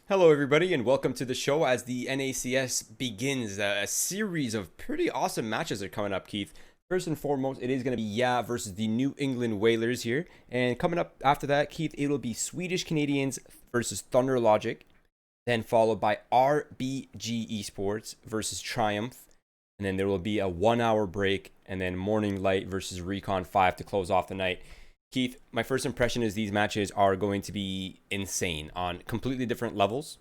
Hello, everybody, and welcome to the show as the NACS begins. A series of pretty awesome matches are coming up, Keith. First and foremost, it is going to be versus the New England Whalers here. And coming up after that, Keith, it'll be Swedish Canadians versus Thunder Logic. Then followed by RBG Esports versus Triumph. And then there will be a 1 hour break. And then Morning Light versus Recon 5 to close off the night. Keith, my first impression is these matches are going to be insane on completely different levels.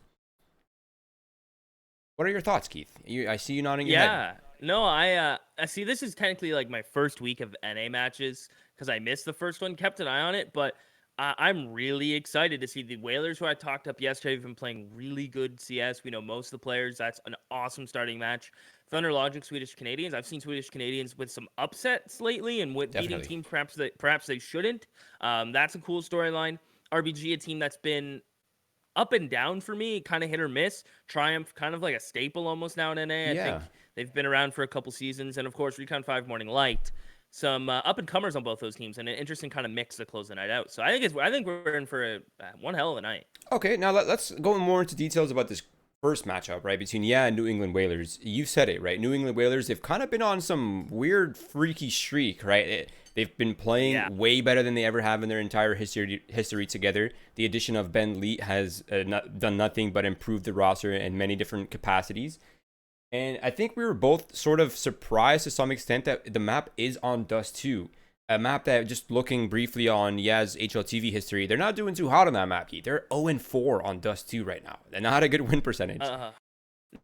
What are your thoughts, Keith? I see you nodding your head. Yeah. No, I see this is technically like my first week of NA matches because I missed the first one, kept an eye on it, but I'm really excited to see the Whalers who I talked up yesterday have been playing really good CS. We know most of the players. That's an awesome starting match. Thunder Logic, Swedish Canadians. I've seen Swedish Canadians with some upsets lately and with beating Definitely. teams perhaps they shouldn't. That's a cool storyline. RBG, a team that's been up and down for me, kind of hit or miss. Triumph, kind of like a staple almost now in NA. I think Yeah. they've been around for a couple seasons, and of course, Recon 5 Morning Light. Some up and comers on both those teams, and an interesting kind of mix to close the night out. So I think we're in for one hell of a night. Okay, now let's go more into details about this first matchup, right, between and New England Whalers. You said it, right? New England Whalers, they've kind of been on some weird, freaky streak, right? They've been playing way better than they ever have in their entire history together. The addition of Ben Lee has done nothing but improve the roster in many different capacities. And I think we were both sort of surprised to some extent that the map is on Dust 2. A map that, just looking briefly on Yaz HLTV history, they're not doing too hot on that map, Keith. They're 0-4 on Dust 2 right now. They're not a good win percentage.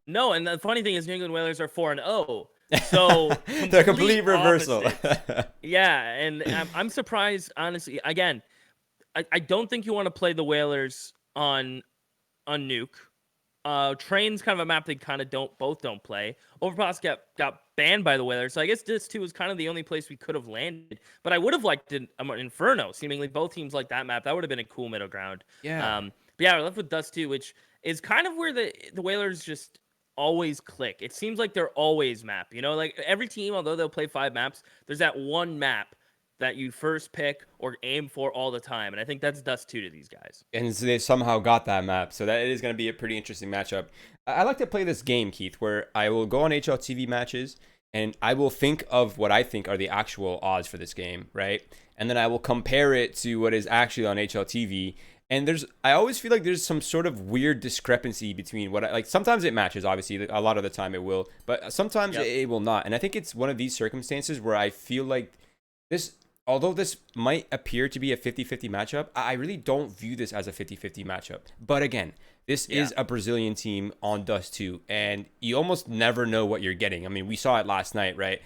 No, and the funny thing is New England Whalers are 4-0. So the complete reversal. Yeah, and I'm surprised, honestly. Again, I don't think you want to play the Whalers on Nuke. Train's kind of a map they kind of don't play. Overpass got banned by the Whalers, so I guess this too was kind of the only place we could have landed. But I would have liked an Inferno. Seemingly both teams like that map. That would have been a cool middle ground. Yeah. But yeah, we're left with Dust 2, which is kind of where the Whalers just always click. It seems like they're always map. You know, like every team, although they'll play 5 maps, there's that one map that you first pick or aim for all the time. And I think that's Dust 2 to these guys. And so they somehow got that map. So that is going to be a pretty interesting matchup. I like to play this game, Keith, where I will go on HLTV matches and I will think of what I think are the actual odds for this game, right? And then I will compare it to what is actually on HLTV. And I always feel like there's some sort of weird discrepancy between sometimes it matches, obviously, a lot of the time it will, but sometimes it will not. And I think it's one of these circumstances where I feel like although this might appear to be a 50-50 matchup, I really don't view this as a 50-50 matchup. But again, this is a Brazilian team on Dust 2, and you almost never know what you're getting. I mean, we saw it last night, right?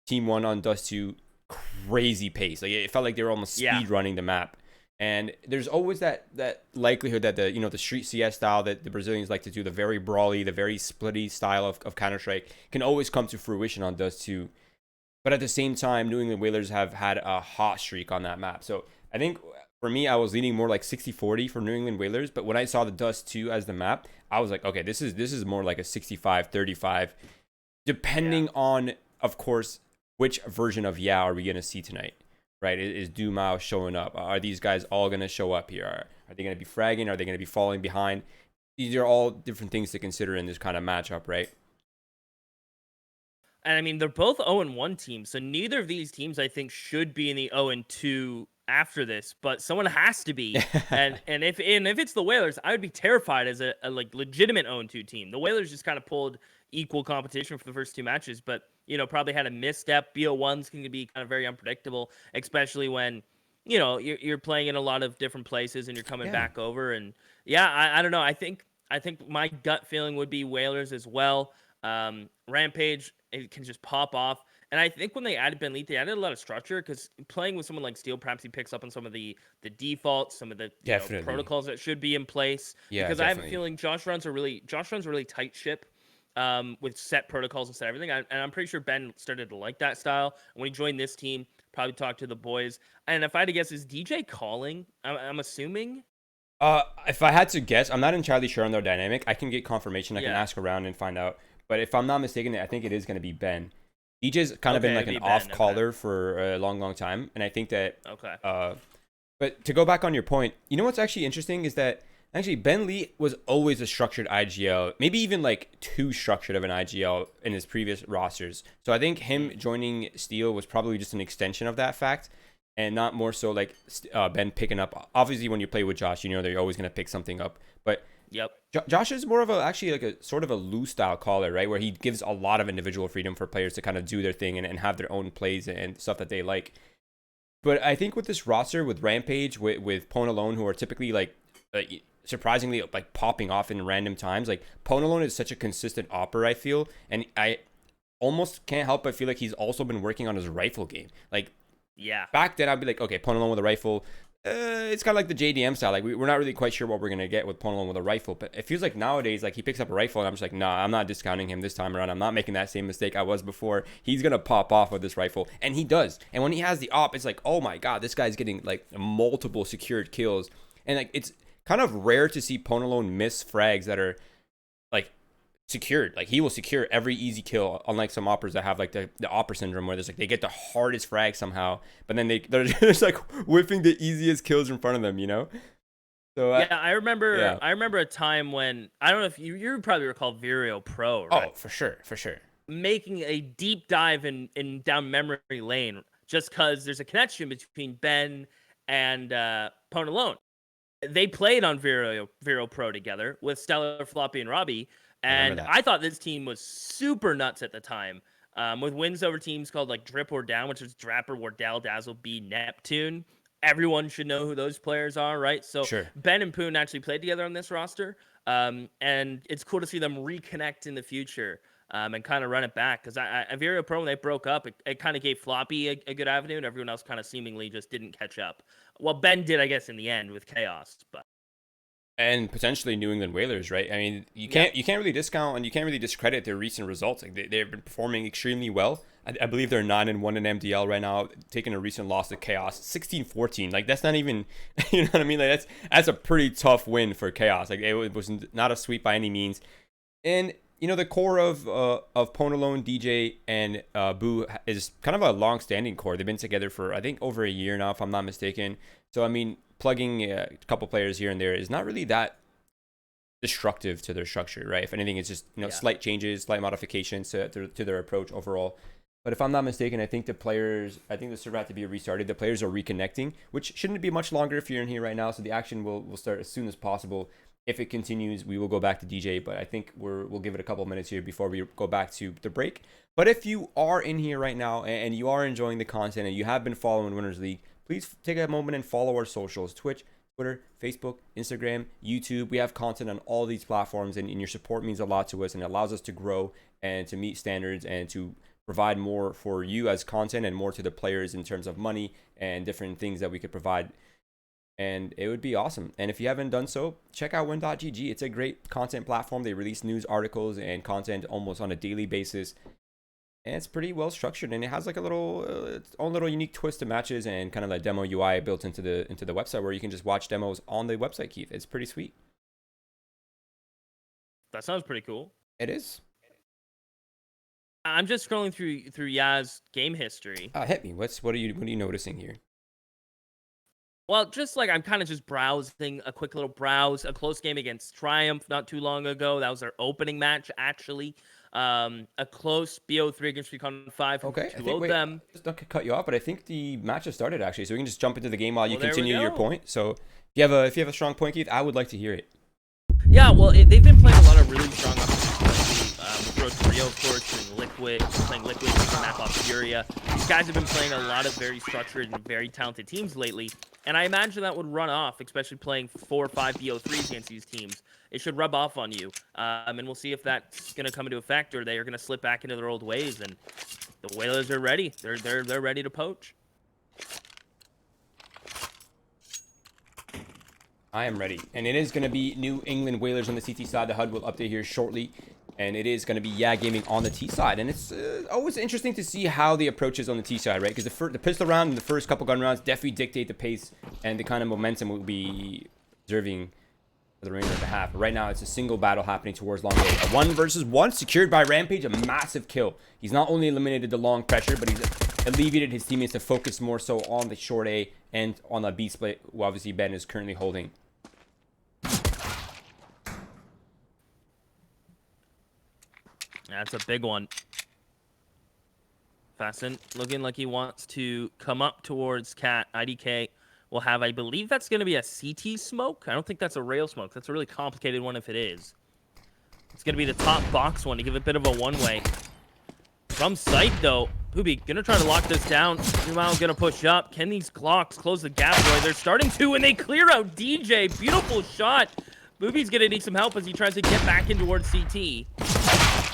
Team 1 on Dust 2, crazy pace. Like, it felt like they were almost speed running the map. And there's always that likelihood that the street CS style that the Brazilians like to do, the very brawly, the very splitty style of Counter-Strike, can always come to fruition on Dust 2. But at the same time, New England Whalers have had a hot streak on that map. So I think for me, I was leaning more like 60-40 for New England Whalers. But when I saw the Dust 2 as the map, I was like, okay, this is more like a 65-35, depending on, of course, which version of are we going to see tonight, right? Is Dumao showing up? Are these guys all going to show up here? Are they going to be fragging? Are they going to be falling behind? These are all different things to consider in this kind of matchup, right? And I mean, they're both 0-1 teams, so neither of these teams, I think, should be in the 0-2 after this. But someone has to be, and if it's the Whalers, I would be terrified as a like legitimate 0-2 team. The Whalers just kind of pulled equal competition for the first 2 matches, but probably had a misstep. BO1s can be kind of very unpredictable, especially when you're playing in a lot of different places and you're coming back over. And I don't know. I think my gut feeling would be Whalers as well. Rampage, it can just pop off. And I think when they added Ben Leet, they added a lot of structure because playing with someone like Steel, perhaps he picks up on some of the defaults, some of the protocols that should be in place. Yeah, because definitely. I have a feeling Josh runs a really tight ship with set protocols and set everything. And I'm pretty sure Ben started to like that style. And when he joined this team, probably talked to the boys. And if I had to guess, is DJ calling? I'm assuming. If I had to guess, I'm not entirely sure on their dynamic. I can get confirmation. I can ask around and find out. But if I'm not mistaken, I think it is going to be Ben. DJ's kind of been like an off caller for a long, long time. And I think that... Okay. But to go back on your point, you know what's actually interesting is that Actually, Ben Lee was always a structured IGL, maybe even like too structured of an IGL in his previous rosters. So I think him joining Steel was probably just an extension of that fact, and not more so like Ben picking up. Obviously, when you play with Josh, you know they're always going to pick something up. But Yep. Josh is more of a actually like a sort of a loose style caller, right? Where he gives a lot of individual freedom for players to kind of do their thing and have their own plays and stuff that they like. But I think with this roster, with Rampage, with Pwn Alone, who are typically like surprisingly like popping off in random times, like Pwn Alone is such a consistent opper, I feel, and I almost can't help but feel like he's also been working on his rifle game. Like, Yeah. back then I'd be like, okay, Pwn Alone with a rifle. It's kind of like the JDM style. Like we're not really quite sure what we're gonna get with Pwn Alone with a rifle, but it feels like nowadays, like he picks up a rifle, and I'm just like, nah, I'm not discounting him this time around. I'm not making that same mistake I was before. He's gonna pop off with this rifle, and he does. And when he has the op, it's like, oh my god, this guy's getting like multiple secured kills, and like it's kind of rare to see Pwn Alone miss frags that are like secured. Like he will secure every easy kill, unlike some operas that have like the opera syndrome, where there's like they get the hardest frag somehow, but then they're just like whiffing the easiest kills in front of them, you know. So Yeah, I remember. yeah. I remember a time when I don't know if you probably recall Virio Pro, right? Oh, for sure. Making a deep dive in down memory lane just because there's a connection between Ben and Pwn Alone. They played on Vero Pro together with Stellar, Floppy, and Robbie, I remember and that. I thought this team was super nuts at the time. With wins over teams called like Drip or Down, which is Drapper, Wardell, Dazzle, B, Neptune. Everyone should know who those players are, right? So Sure. Ben and Poon actually played together on this roster, and it's cool to see them reconnect in the future. And kind of run it back because Vero Pro, when they broke up, it kind of gave Floppy a good avenue, and everyone else kind of seemingly just didn't catch up. Well, Ben did, I guess, in the end with Chaos, but And potentially New England Whalers, right? I mean, you can't really discount and you can't really discredit their recent results. Like they've been performing extremely well. I believe they're 9-1 in MDL right now, taking a recent loss to Chaos, 16-14. Like that's not even, you know what I mean? Like that's a pretty tough win for Chaos. Like it was not a sweep by any means. And you know, the core of Pwn Alone, DJ, and Boo is kind of a long-standing core. They've been together for, I think, over a year now, if I'm not mistaken. So, I mean, plugging a couple players here and there is not really that destructive to their structure, right? If anything, it's just, you know, slight changes, slight modifications to their approach overall. But if I'm not mistaken, I think the server had to be restarted. The players are reconnecting, which shouldn't be much longer if you're in here right now. So the action will start as soon as possible. If it continues, we will go back to DJ, but I think we'll give it a couple minutes here before we go back to the break. But if you are in here right now and you are enjoying the content and you have been following Winners League, please take a moment and follow our socials: Twitch, Twitter, Facebook, Instagram, YouTube. We have content on all these platforms, and your support means a lot to us, and it allows us to grow and to meet standards and to provide more for you as content and more to the players in terms of money and different things that we could provide. And it would be awesome. And if you haven't done so, check out win.gg. It's a great content platform. They release news articles and content almost on a daily basis. And it's pretty well structured, and it has like a little its own little unique twist to matches and kind of like demo UI built into the website where you can just watch demos on the website, Keith. It's pretty sweet. that sounds pretty cool. It is. I'm just scrolling through Yaz's game history. Hit me. What are you noticing here? Well, just like I'm kind of just browsing, a quick little browse, a close game against Triumph not too long ago. That was their opening match, actually. A close BO3 against Recon 5. Okay, I think, them. just not cut you off, but I think the match has started actually, so we can just jump into the game while you Well, continue your point. So if you have a strong point, Keith, I would like to hear it. Yeah, well, they've been playing a lot of really strong options lately. With Rio, of course, and Liquid, playing Liquid, taking map off Furia. These guys have been playing a lot of very structured and very talented teams lately. And I imagine that would run off, especially playing 4 or 5 BO3s against these teams. It should rub off on you. And we'll see if that's going to come into effect or they are going to slip back into their old ways. And the Whalers are ready. They're ready to poach. I am ready. And it is going to be New England Whalers on the CT side. The HUD will update here shortly. And it is going to be Gaming on the T side. And it's always interesting to see how the approach is on the T side, right? Because the pistol round and the first couple gun rounds definitely dictate the pace and the kind of momentum we'll be observing for the remainder of the half. But right now, it's a single battle happening towards long A. A 1-versus-1 secured by Rampage, a massive kill. He's not only eliminated the long pressure, but he's alleviated his teammates to focus more so on the short A and on the B split, who obviously Ben is currently holding. That's a big one. Fasten looking like he wants to come up towards Cat. IDK will have, I believe that's going to be a CT smoke. I don't think that's a rail smoke. That's a really complicated one if it is. It's going to be the top box one to give it a bit of a one-way. From sight, though, Booby going to try to lock this down. Dumao going to push up. Can these clocks close the gap, Roy? They're starting to, and they clear out DJ. Beautiful shot. Booby's going to need some help as he tries to get back in towards CT.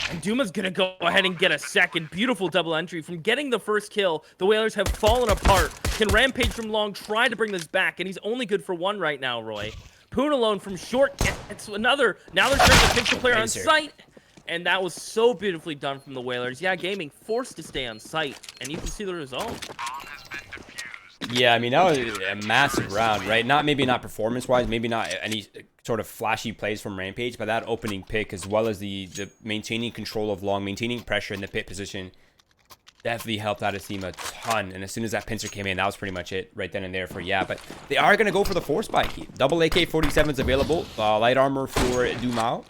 And Duma's going to go ahead and get a second. Beautiful double entry. From getting the first kill, the Whalers have fallen apart. Can Rampage from long try to bring this back, and he's only good for one right now, Roy. Poon alone from short. It's another. Now they're trying to pitch the player on site. And that was so beautifully done from the Whalers. Yeah, Gaming forced to stay on site, and you can see the result. Yeah, I mean, that was a massive round, right? Maybe not performance-wise, maybe not any sort of flashy plays from Rampage, but that opening pick, as well as the maintaining control of long, maintaining pressure in the pit position, definitely helped out his team a ton. And as soon as that pincer came in, that was pretty much it right then and there for Yeah. But they are going to go for the force spike. Double AK-47s available, light armor for Dumao,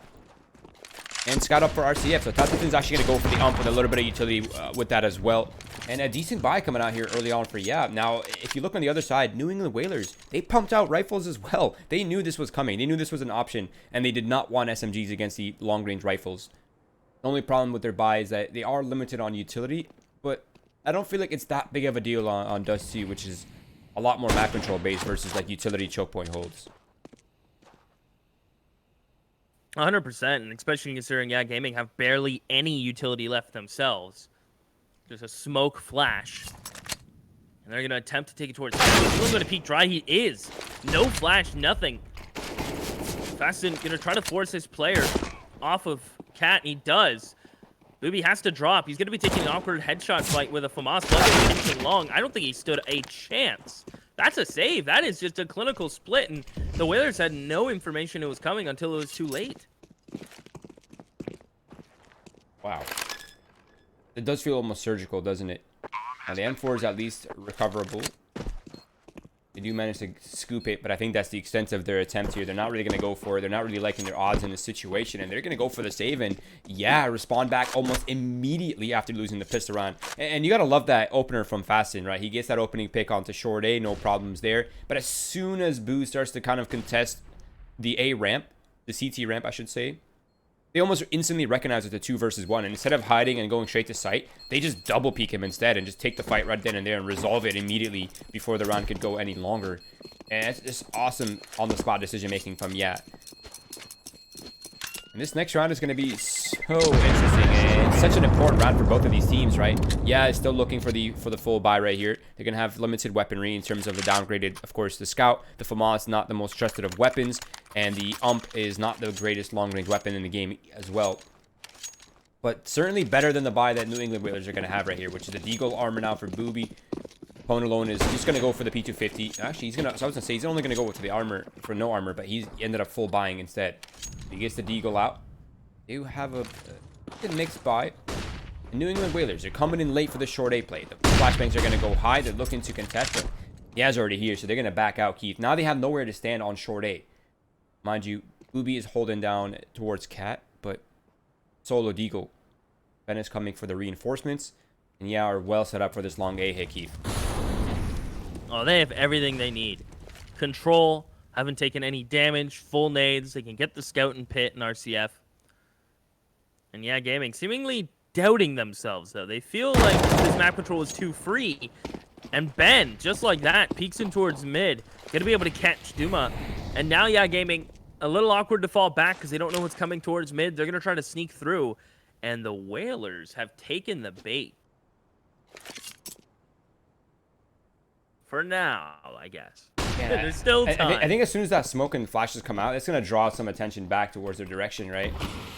and scout up for RCF. So Tatsufin's actually going to go for the ump with a little bit of utility with that as well. And a decent buy coming out here early on for Now, if you look on the other side, New England Whalers, they pumped out rifles as well. They knew this was coming. They knew this was an option, and they did not want SMGs against the long-range rifles. The only problem with their buy is that they are limited on utility, but I don't feel like it's that big of a deal on Dust 2, which is a lot more map control based versus like utility choke point holds. 100%, and especially considering Gaming have barely any utility left themselves. Just a smoke flash. And they're going to attempt to take it towards him. He's going to peek dry. He is. No flash, nothing. Fasten going to try to force his player off of Cat. He does. Booby has to drop. He's going to be taking an awkward headshot fight with a FAMAS long. I don't think he stood a chance. That's a save. That is just a clinical split, and the Whalers had no information it was coming until it was too late. Wow. It does feel almost surgical, doesn't it? Now, the M4 is at least recoverable. They do manage to scoop it, but I think that's the extent of their attempt here. They're not really going to go for it. They're not really liking their odds in this situation, and they're going to go for the save and, respond back almost immediately after losing the pistol round. And you got to love that opener from Fasten, right? He gets that opening pick onto short A, no problems there. But as soon as Boo starts to kind of contest the A ramp, the CT ramp, I should say, they almost instantly recognize it's a 2 versus 1. And instead of hiding and going straight to sight, they just double peek him instead and just take the fight right then and there and resolve it immediately before the round could go any longer. And it's just awesome on-the-spot decision-making from And this next round is going to be so interesting. And it's such an important round for both of these teams, right? Is still looking for the full buy right here. They're going to have limited weaponry in terms of the downgraded, of course, the Scout. The FAMAS, not the most trusted of weapons. And the UMP is not the greatest long-range weapon in the game as well. But certainly better than the buy that New England Whalers are going to have right here, which is the Deagle armor now for Booby. Pone alone is just going to go for the P250. Actually, so I was going to say, he's only going to go with the armor for no armor, but he ended up full buying instead. He gets the Deagle out. They have a mixed buy. The New England Whalers are coming in late for the short A play. The flashbangs are going to go high. They're looking to contest, but Yaz already here, so they're going to back out Keith. Now they have nowhere to stand on short A. Mind you, Booby is holding down towards Cat, but solo Deagle. Ben is coming for the reinforcements, and are well set up for this long A hit, Keith. Oh, they have everything they need. Control, haven't taken any damage, full nades. They can get the Scout and Pit and RCF. And Gaming seemingly doubting themselves, though. They feel like this map control is too free. And Ben, just like that, peeks in towards mid. Gonna be able to catch Duma. And now, Gaming, a little awkward to fall back because they don't know what's coming towards mid. They're gonna try to sneak through. And the Whalers have taken the bait. For now, I guess. There's still time. I think as soon as that smoke and flashes come out, it's gonna draw some attention back towards their direction, right?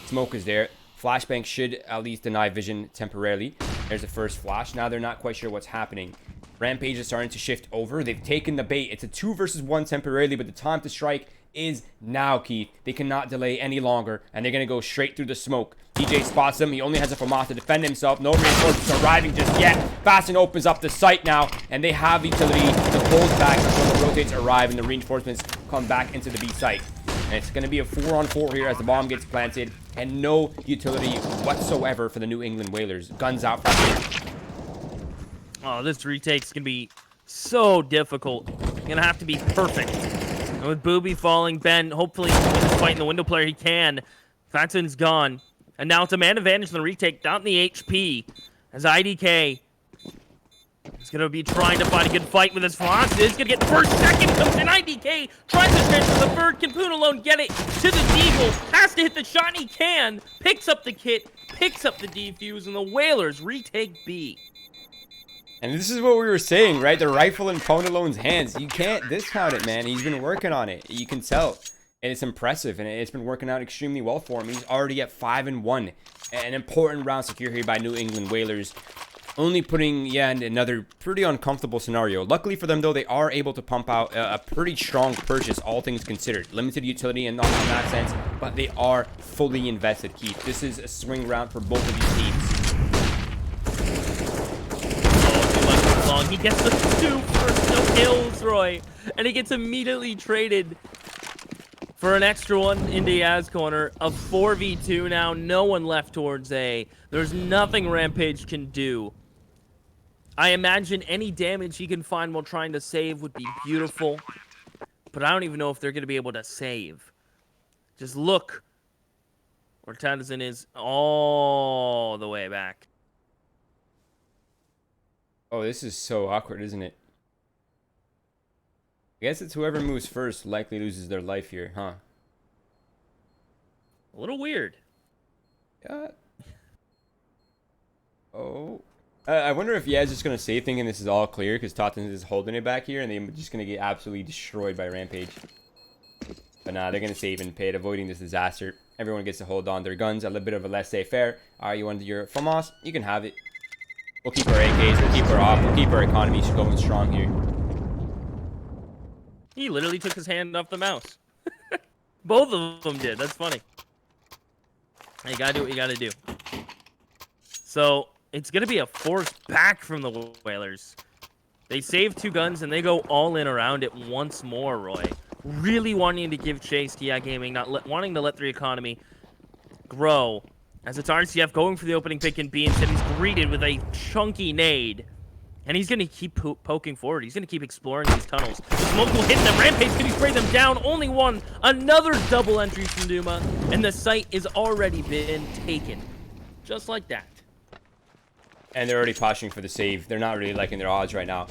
Smoke is there. Flashbang should at least deny vision temporarily. There's the first flash. Now they're not quite sure what's happening. Rampage is starting to shift over. They've taken the bait. It's a 2 versus 1 temporarily, but the time to strike is now, Keith. They cannot delay any longer, and they're going to go straight through the smoke. DJ spots him. He only has a FAMAS to defend himself. No reinforcements arriving just yet. Fasten opens up the site now, and they have utility to hold back until the rotates arrive and the reinforcements come back into the B site. And it's going to be a 4-on-4 here as the bomb gets planted. And no utility whatsoever for the New England Whalers. Guns out from here. Oh, this retake's going to be so difficult. Going to have to be perfect. And with Booby falling, Ben, hopefully, fighting the window player, he can. Fatson's gone. And now it's a man advantage in the retake, down in the HP. As IDK is going to be trying to find a good fight with his Fox. He's going to get the first, second, comes in IDK, tries to transfer the third, can Poon alone get it to the Deagle, has to hit the shot, and he can, picks up the kit, picks up the defuse, and the Whalers retake B. And this is what we were saying, right? The rifle in Poon alone's hands. You can't discount it, man. He's been working on it. You can tell. And it's impressive, and it's been working out extremely well for him. He's already at 5-1. An important round secure here by New England Whalers. Only putting, in another pretty uncomfortable scenario. Luckily for them, though, they are able to pump out a pretty strong purchase, all things considered. Limited utility and not in that sense, but they are fully invested, Keith. This is a swing round for both of these teams. Long. He gets the 2 first kills, Roy, and he gets immediately traded for an extra one into Yaz corner. A 4v2 now, no one left towards A. There's nothing Rampage can do. I imagine any damage he can find while trying to save would be beautiful, but I don't even know if they're going to be able to save. Just look where Tennyson is all the way back. Oh, this is so awkward, isn't it? I guess it's whoever moves first likely loses their life here, huh? A little weird. Yeah. Oh. I wonder if Yaz just going to save thinking this is all clear because Tottenham is holding it back here and they're just going to get absolutely destroyed by Rampage. But nah, they're going to save and pay it, avoiding this disaster. Everyone gets to hold on their guns, a little bit of a laissez-faire. Alright, you want your FAMAS? You can have it. We'll keep our AKs, we'll keep our op, we'll keep our economy going strong here. He literally took his hand off the mouse. Both of them did. That's funny. You gotta do what you gotta do. So, it's gonna be a force back from the Whalers. They save 2 guns and they go all in around it once more, Roy. Really wanting to give chase to Gaming, wanting to let the economy grow. As it's RCF going for the opening pick in B, instead he's greeted with a chunky nade. And he's going to keep poking forward. He's going to keep exploring these tunnels. The smoke will hit them. Rampage, can he spray them down? Only one. Another double entry from Duma. And the site has already been taken. Just like that. And they're already posturing for the save. They're not really liking their odds right now.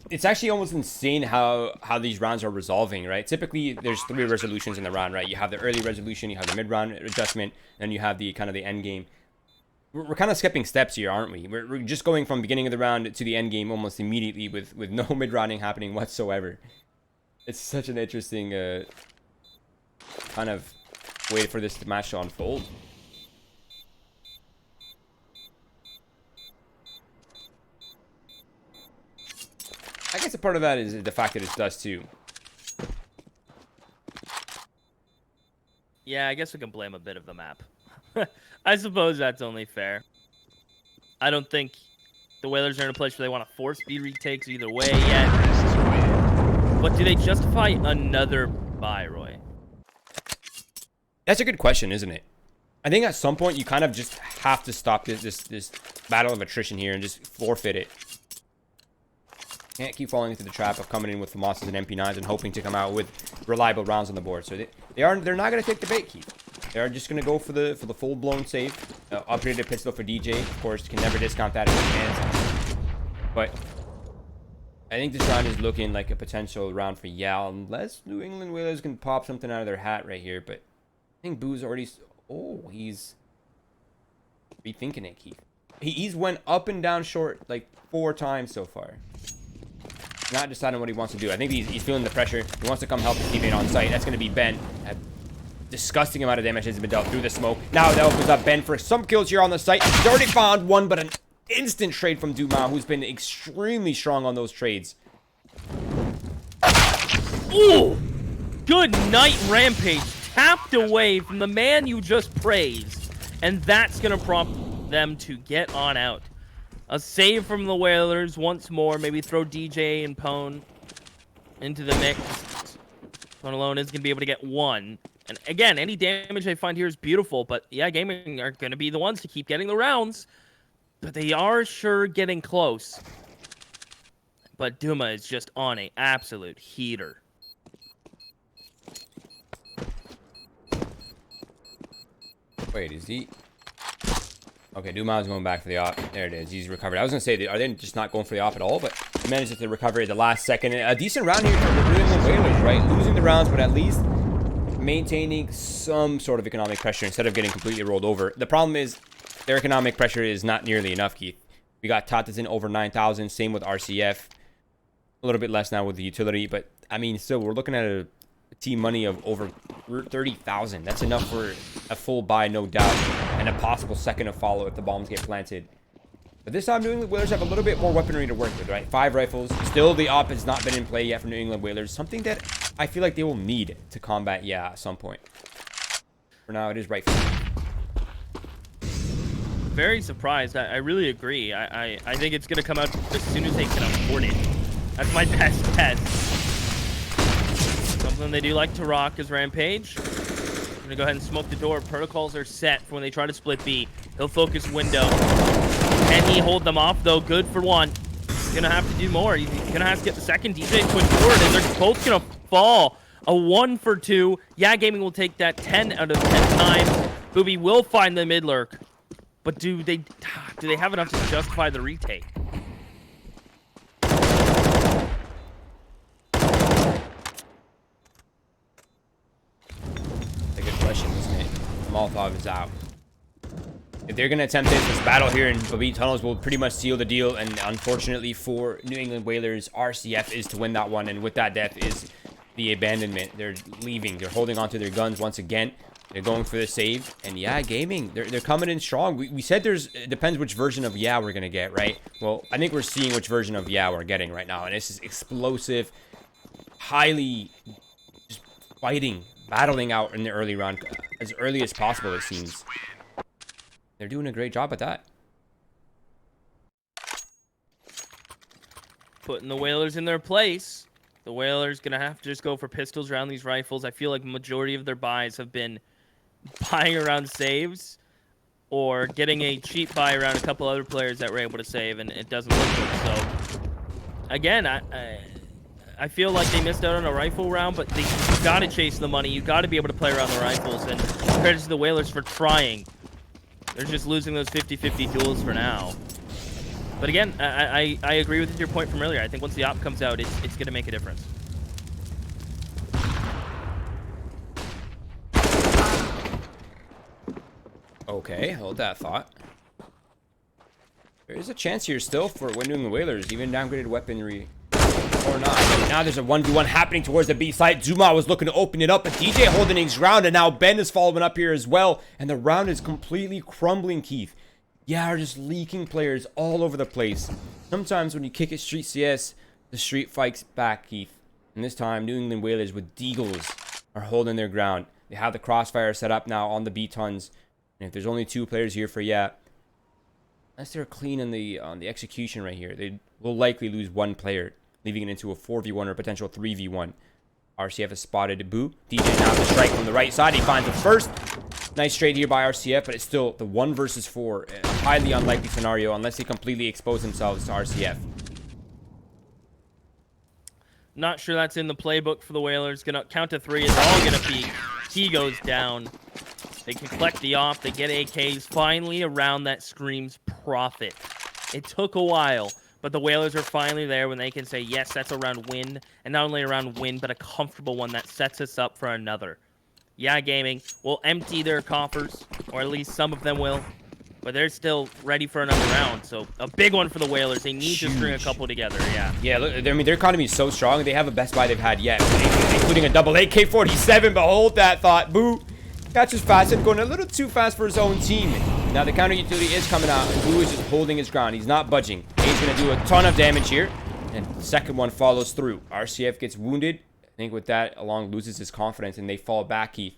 It's actually almost insane how these rounds are resolving, right? Typically, there's 3 resolutions in the round, right? You have the early resolution, you have the mid-round adjustment, and you have the kind of the end game. We're kind of skipping steps here, aren't we? We're just going from beginning of the round to the end game almost immediately with no mid-rounding happening whatsoever. It's such an interesting kind of way for this match to unfold. I guess a part of that is the fact that it's dust too. Yeah, I guess we can blame a bit of the map. I suppose that's only fair. I don't think the Whalers are in a place where they want to force B retakes either way yet. But do they justify another buy, Roy? That's a good question, isn't it? I think at some point you kind of just have to stop this battle of attrition here and just forfeit it. Can't keep falling into the trap of coming in with FAMASs and MP9s and hoping to come out with reliable rounds on the board. So they're not going to take the bait, Keith. They're just going to go for the full-blown save. Upgraded pistol for DJ, of course, can never discount that in his hands. But I think this round is looking like a potential round for Yal, unless New England Whalers can pop something out of their hat right here. But I think Boo's already... Oh, he's rethinking it, Keith. He's went up and down short like 4 times so far. Not deciding what he wants to do. I think he's feeling the pressure. He wants to come help his teammate on site. That's going to be Ben. A disgusting amount of damage has been dealt through the smoke. Now that opens up Ben for some kills here on the site. He's already found one, but an instant trade from Dumas, who's been extremely strong on those trades. Ooh! Good night, Rampage. Tapped away from the man you just praised. And that's going to prompt them to get on out. A save from the Whalers once more. Maybe throw DJ and Pone into the mix. Pone alone is going to be able to get 1. And again, any damage they find here is beautiful, but yeah, Gaming are going to be the ones to keep getting the rounds. But they are sure getting close. But Duma is just on an absolute heater. Wait, is he? Okay, Duma is going back for the op. There it is. He's recovered. I was going to say, are they just not going for the op at all? But he managed to recover at the last second. A decent round here for the New England Whalers, right? Losing the rounds, but at least maintaining some sort of economic pressure instead of getting completely rolled over. The problem is their economic pressure is not nearly enough, Keith. We got Tatas in over 9,000. Same with RCF. A little bit less now with the utility. But, I mean, still, we're looking at a team money of over 30,000. That's enough for a full buy, no doubt, and a possible second of follow if the bombs get planted. But this time, New England Whalers have a little bit more weaponry to work with, right? 5 rifles. Still, the op has not been in play yet for New England Whalers. Something that I feel like they will need to combat, yeah, at some point. For now, it is rifles. Very surprised. I really agree. I think it's going to come out as soon as they can afford it. That's my best guess. Something they do like to rock is Rampage. Gonna go ahead and smoke the door. Protocols are set for when they try to split B. He'll focus window. Can he hold them off, though? Good for one. He's gonna have to do more. He's gonna have to get the second. DJ put forward, and they're both gonna fall. A 1 for 2. Yeah, Gaming will take that 10 out of 10 times. Booby will find the mid lurk. But do they have enough to justify the retake? Molotov is out. If they're going to attempt this battle here in Babi Tunnels will pretty much seal the deal, and unfortunately for New England Whalers, RCF is to win that one, and with that death is the abandonment. They're leaving. They're holding onto their guns once again. They're going for the save, and yeah, Gaming, they're coming in strong. We said it depends which version of yeah we're going to get, right? Well, I think we're seeing which version of yeah we're getting right now, and this is explosive, highly just fighting, battling out in the early round as early as possible, it seems. They're doing a great job at that. Putting the Whalers in their place. The Whalers gonna have to just go for pistols around these rifles. I feel like the majority of their buys have been buying around saves or getting a cheap buy around a couple other players that were able to save, and it doesn't look good. So again, I feel like they missed out on a rifle round, but you got to chase the money. You got to be able to play around the rifles, and credit to the Whalers for trying. They're just losing those 50-50 duels for now. But again, I agree with your point from earlier. I think once the op comes out, it's going to make a difference. Okay, hold that thought. There is a chance here still for New England Whalers, even downgraded weaponry. Or not. Now there's a 1v1 happening towards the B site. Zuma was looking to open it up, but DJ holding his ground, and now Ben is following up here as well. And the round is completely crumbling, Keith. Yeah, are just leaking players all over the place. Sometimes when you kick at Street CS, the street fights back, Keith. And this time, New England Whalers with Deagles are holding their ground. They have the crossfire set up now on the B-tons. And if there's only 2 players here for yeah, unless they're clean on the execution right here, they will likely lose 1 player, leaving it into a 4v1 or potential 3v1. RCF has spotted Boo. DJ now the strike from the right side. He finds the first. Nice trade here by RCF, but it's still the 1 versus 4. A highly unlikely scenario unless they completely expose themselves to RCF. Not sure that's in the playbook for the Whalers. Gonna count to 3 is all gonna peak. He goes down. They can collect the off. They get AKs. Finally, a round that screams profit. It took a while, but the Whalers are finally there when they can say, yes, that's a round win. And not only a round win, but a comfortable one that sets us up for another. Yeah, Gaming will empty their coffers, or at least some of them will. But they're still ready for another round. So a big one for the Whalers. They need to string a couple together, yeah. Yeah, look, I mean, their economy is so strong. They have the best buy they've had yet, including a double AK-47. But hold that thought. Boo catches fast and going a little too fast for his own team. Now the counter utility is coming out, and Boo is just holding his ground. He's not budging. He's going to do a ton of damage here. And the second one follows through. RCF gets wounded. I think with that, Along loses his confidence, and they fall back, Keith.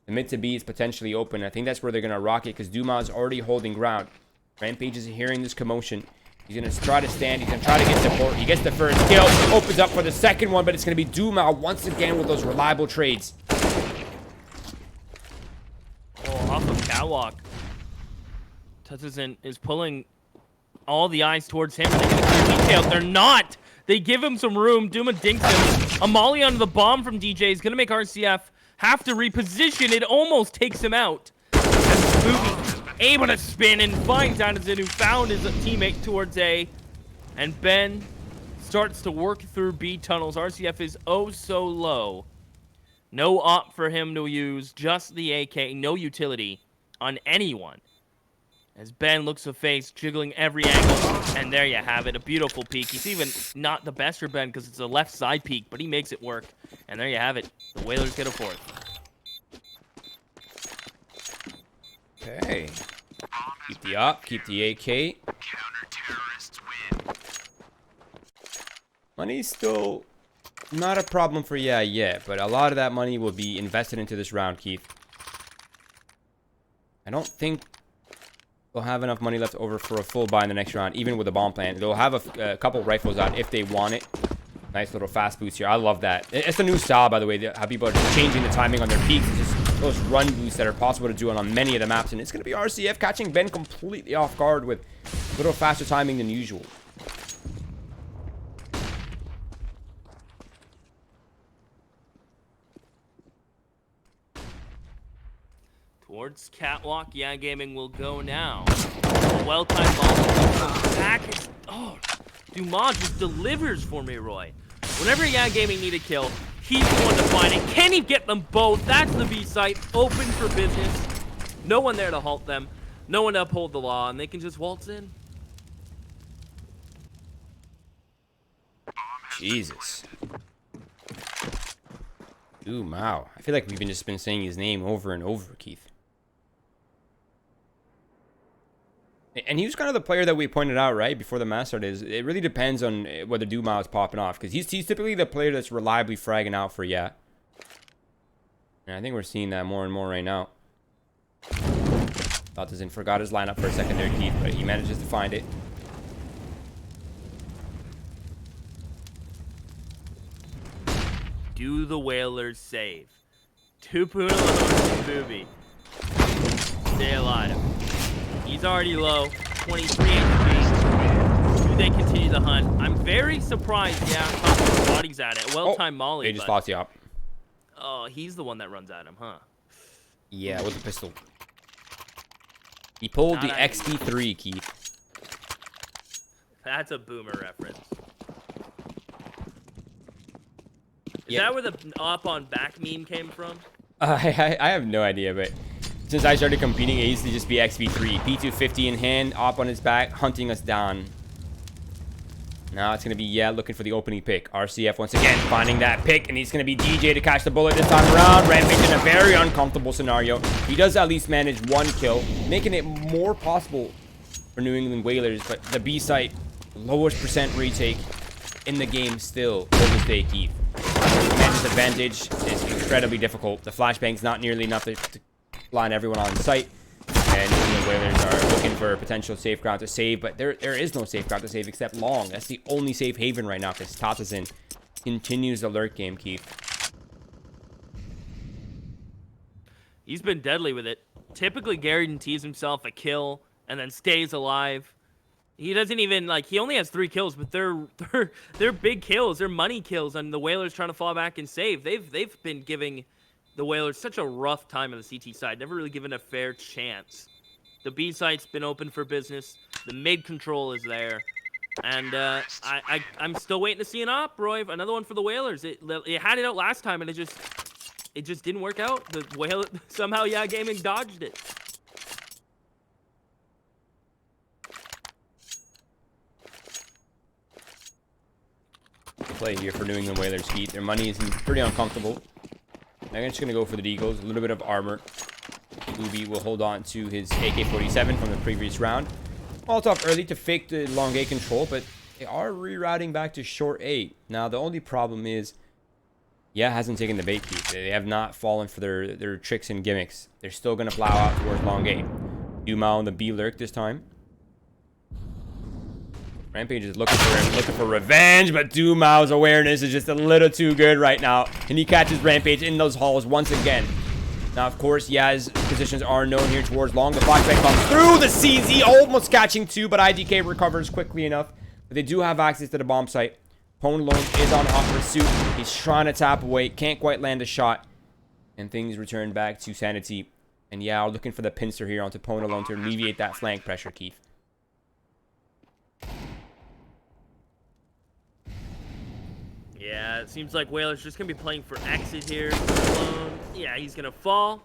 The mid to B is potentially open. I think that's where they're going to rock it because Duma is already holding ground. Rampage is hearing this commotion. He's going to try to stand. He's going to try to get support. He gets the first kill. Opens up for the second one, but it's going to be Duma once again with those reliable trades. Catwalk. Tutzison is pulling all the eyes towards him. They're going to clear DJ out. They're not. They give him some room. Duma dinks him. A molly onto the bomb from DJ is going to make RCF have to reposition. It almost takes him out. And Booby able to spin and find Tutzison, who found his teammate towards A. And Ben starts to work through B tunnels. RCF is oh so low. No op for him to use. Just the AK. No utility on anyone. As Ben looks to face, jiggling every angle. And there you have it, a beautiful peek. He's even not the best for Ben because it's a left side peek, but he makes it work. And there you have it. The Whalers get a fourth. Okay. Keep the op, keep the AK. Money's still not a problem for yet, but a lot of that money will be invested into this round, Keith. I don't think they'll have enough money left over for a full buy in the next round, even with a bomb plan. They'll have a couple rifles out if they want it. Nice little fast boost here. I love that. It's a new style, by the way, how people are just changing the timing on their peaks. It's just those run boosts that are possible to do on many of the maps. And it's going to be RCF catching Ben completely off guard with a little faster timing than usual. Towards Catwalk, Yeah Gaming will go now. A well-timed ball. Back. Oh, Dumas just delivers for me, Roy. Whenever Yeah Gaming need a kill, he's the one to find it. Can he get them both? That's the B site, open for business. No one there to halt them. No one to uphold the law, and they can just waltz in. Jesus. Ooh, wow. I feel like we've just been saying his name over and over, Keith. And he was kind of the player that we pointed out, right, before the match started. It really depends on whether Duma is popping off. Because he's typically the player that's reliably fragging out for And I think we're seeing that more and more right now. Tutzison forgot his lineup for a second there, Keith, but he manages to find it. Do the Whalers save? 2 Puna alone, Booby. Stay alive. He's already low. 23 HP. Do they continue the hunt? I'm very surprised. Yeah, Tutzison's body's at it. Well-timed molly. They just lost the op. Oh, he's the one that runs at him, huh? Yeah, with the pistol. He pulled the XP3, Keith. That's a boomer reference. Is that where the op on back meme came from? I have no idea, but since I started competing, it used to just be XP3. P250 in hand, op on his back, hunting us down. Now it's going to be, looking for the opening pick. RCF once again finding that pick, and he's going to be DJ to catch the bullet this time around. Rampage in a very uncomfortable scenario. He does at least manage 1 kill, making it more possible for New England Whalers, but the B site, lowest percent retake in the game still to this day, Keith. Command's advantage is incredibly difficult. The flashbang's not nearly enough to blind everyone on site. And the Whalers are looking for a potential safe ground to save, but there is no safe ground to save except long. That's the only safe haven right now because Tutzison continues the lurk game, Keith. He's been deadly with it. Typically, Garrison tees himself a kill and then stays alive. He doesn't even, he only has 3 kills, but they're big kills. They're money kills, and the Whalers trying to fall back and save. They've been giving the Whalers such a rough time on the CT side, never really given a fair chance. The B site's been open for business. The mid control is there. And I'm still waiting to see an op, Roy. Another one for the Whalers. It had it out last time, and it just didn't work out. The Whalers, somehow, Gaming dodged it. Play here for New England Whalers, Keith. Their money is pretty uncomfortable. They're just going to go for the deagles. A little bit of armor. Ubi will hold on to his AK-47 from the previous round. Molotov early to fake the long A control, but they are rerouting back to short A. Now, the only problem is, hasn't taken the bait, Keith. They have not fallen for their tricks and gimmicks. They're still going to plow out towards long A. Duma on the B lurk this time. Rampage is looking for revenge, but Dumao's awareness is just a little too good right now. And he catches Rampage in those halls once again. Now, of course, Yaz positions are known here towards long. The flashbang comes through the CZ, almost catching two, but IDK recovers quickly enough. But they do have access to the bomb site. Pwn alone is on hot pursuit. He's trying to tap away, can't quite land a shot. And things return back to sanity. And yeah, we're looking for the pincer here onto Pwn alone to alleviate that flank pressure, Keith. Yeah, it seems like Whaler's just going to be playing for exit here. Yeah, he's going to fall.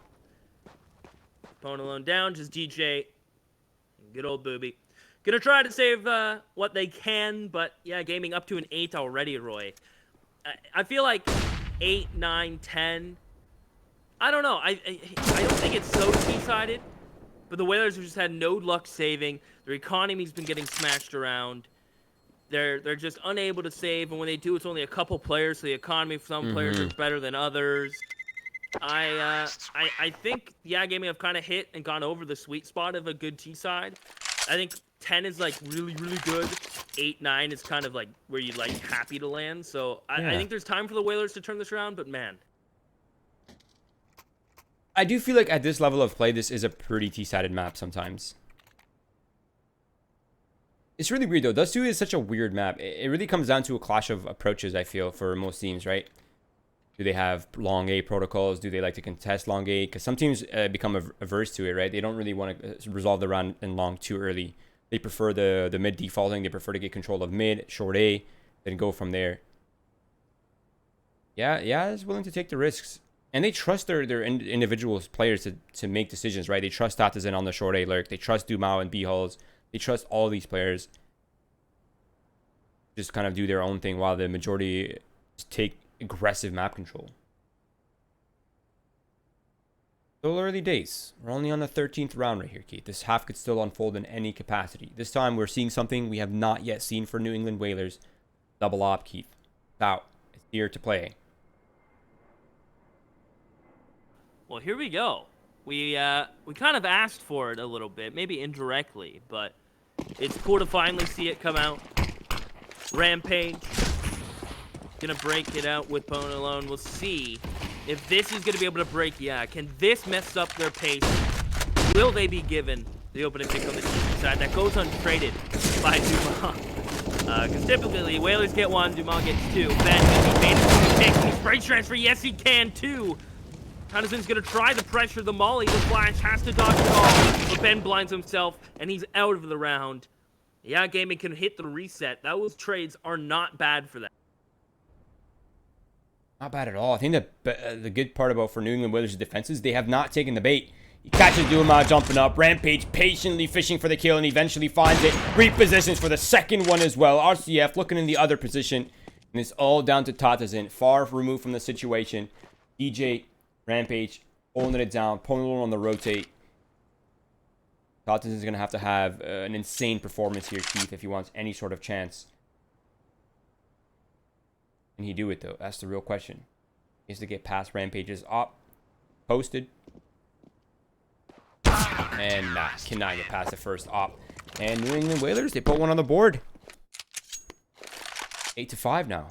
Pwn alone down, just DJ. Good old Booby. Going to try to save what they can, but yeah, gaming up to an 8 already, Roy. I feel like 8, 9, 10. I don't know. I don't think it's so Seasided, but the Whalers have just had no luck saving. Their economy's been getting smashed around. They're just unable to save, and when they do, it's only a couple players. So the economy for some players is better than others. I think gaming have kind of hit and gone over the sweet spot of a good T side. I think 10 is like really good. 8, 9 is kind of like where you'd like happy to land. So I think there's time for the Whalers to turn this around. But man, I do feel like at this level of play, this is a pretty T-sided map sometimes. It's really weird, though. Dust 2 is such a weird map. It really comes down to a clash of approaches, I feel, for most teams, right? Do they have long A protocols? Do they like to contest long A? Because some teams become averse to it, right? They don't really want to resolve the round in long too early. They prefer the mid defaulting. They prefer to get control of mid, short A, then go from there. Yeah, is willing to take the risks. And they trust their individual players to make decisions, right? They trust Tatazin on the short A lurk. They trust Dumao and B-Hulls. They trust all these players. Just kind of do their own thing while the majority take aggressive map control. Still early days. We're only on the 13th round right here, Keith. This half could still unfold in any capacity. This time we're seeing something we have not yet seen for New England Whalers. Double op, Keith. Out. It's here to play. well, here we go. We kind of asked for it a little bit, maybe indirectly, but it's cool to finally see it come out. Rampage. Gonna break it out with Pwn alone. We'll see if this is gonna be able to break. Yeah, can this mess up their pace? Will they be given the opening pick on the team side that goes untraded by Dumas? Because typically Whalers get one, Dumas gets two. Ben, he made it to the spray transfer. Yes, he can too. Townsend's gonna try to pressure the molly. The flash has to dodge it all, but Ben blinds himself and he's out of the round. Yeah, gaming can hit the reset. Those trades are not bad for that. Not bad at all. I think the good part about for New England Whalers' defenses, they have not taken the bait. He catches Duma jumping up. Rampage patiently fishing for the kill and eventually finds it. Repositions for the second one as well. RCF looking in the other position. And it's all down to Tatazin. Far removed from the situation. DJ, Rampage, holding it down. Pwn on the rotate. Tatazin is going to have an insane performance here, Keith, if he wants any sort of chance. Can he do it, though? That's the real question. He has to get past Rampage's op. Posted. And nah, cannot get past the first op. And New England Whalers, they put one on the board. 8-5 now.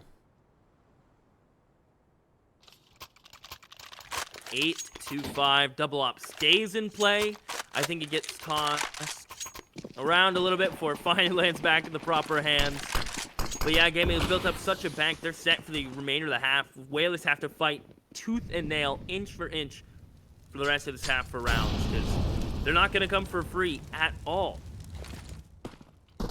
8-5. Double op stays in play. I think it gets tossed around a little bit before it finally lands back in the proper hands. But yeah, gaming has built up such a bank. They're set for the remainder of the half. Whalers have to fight tooth and nail, inch for inch, for the rest of this half for rounds, because they're not going to come for free at all. And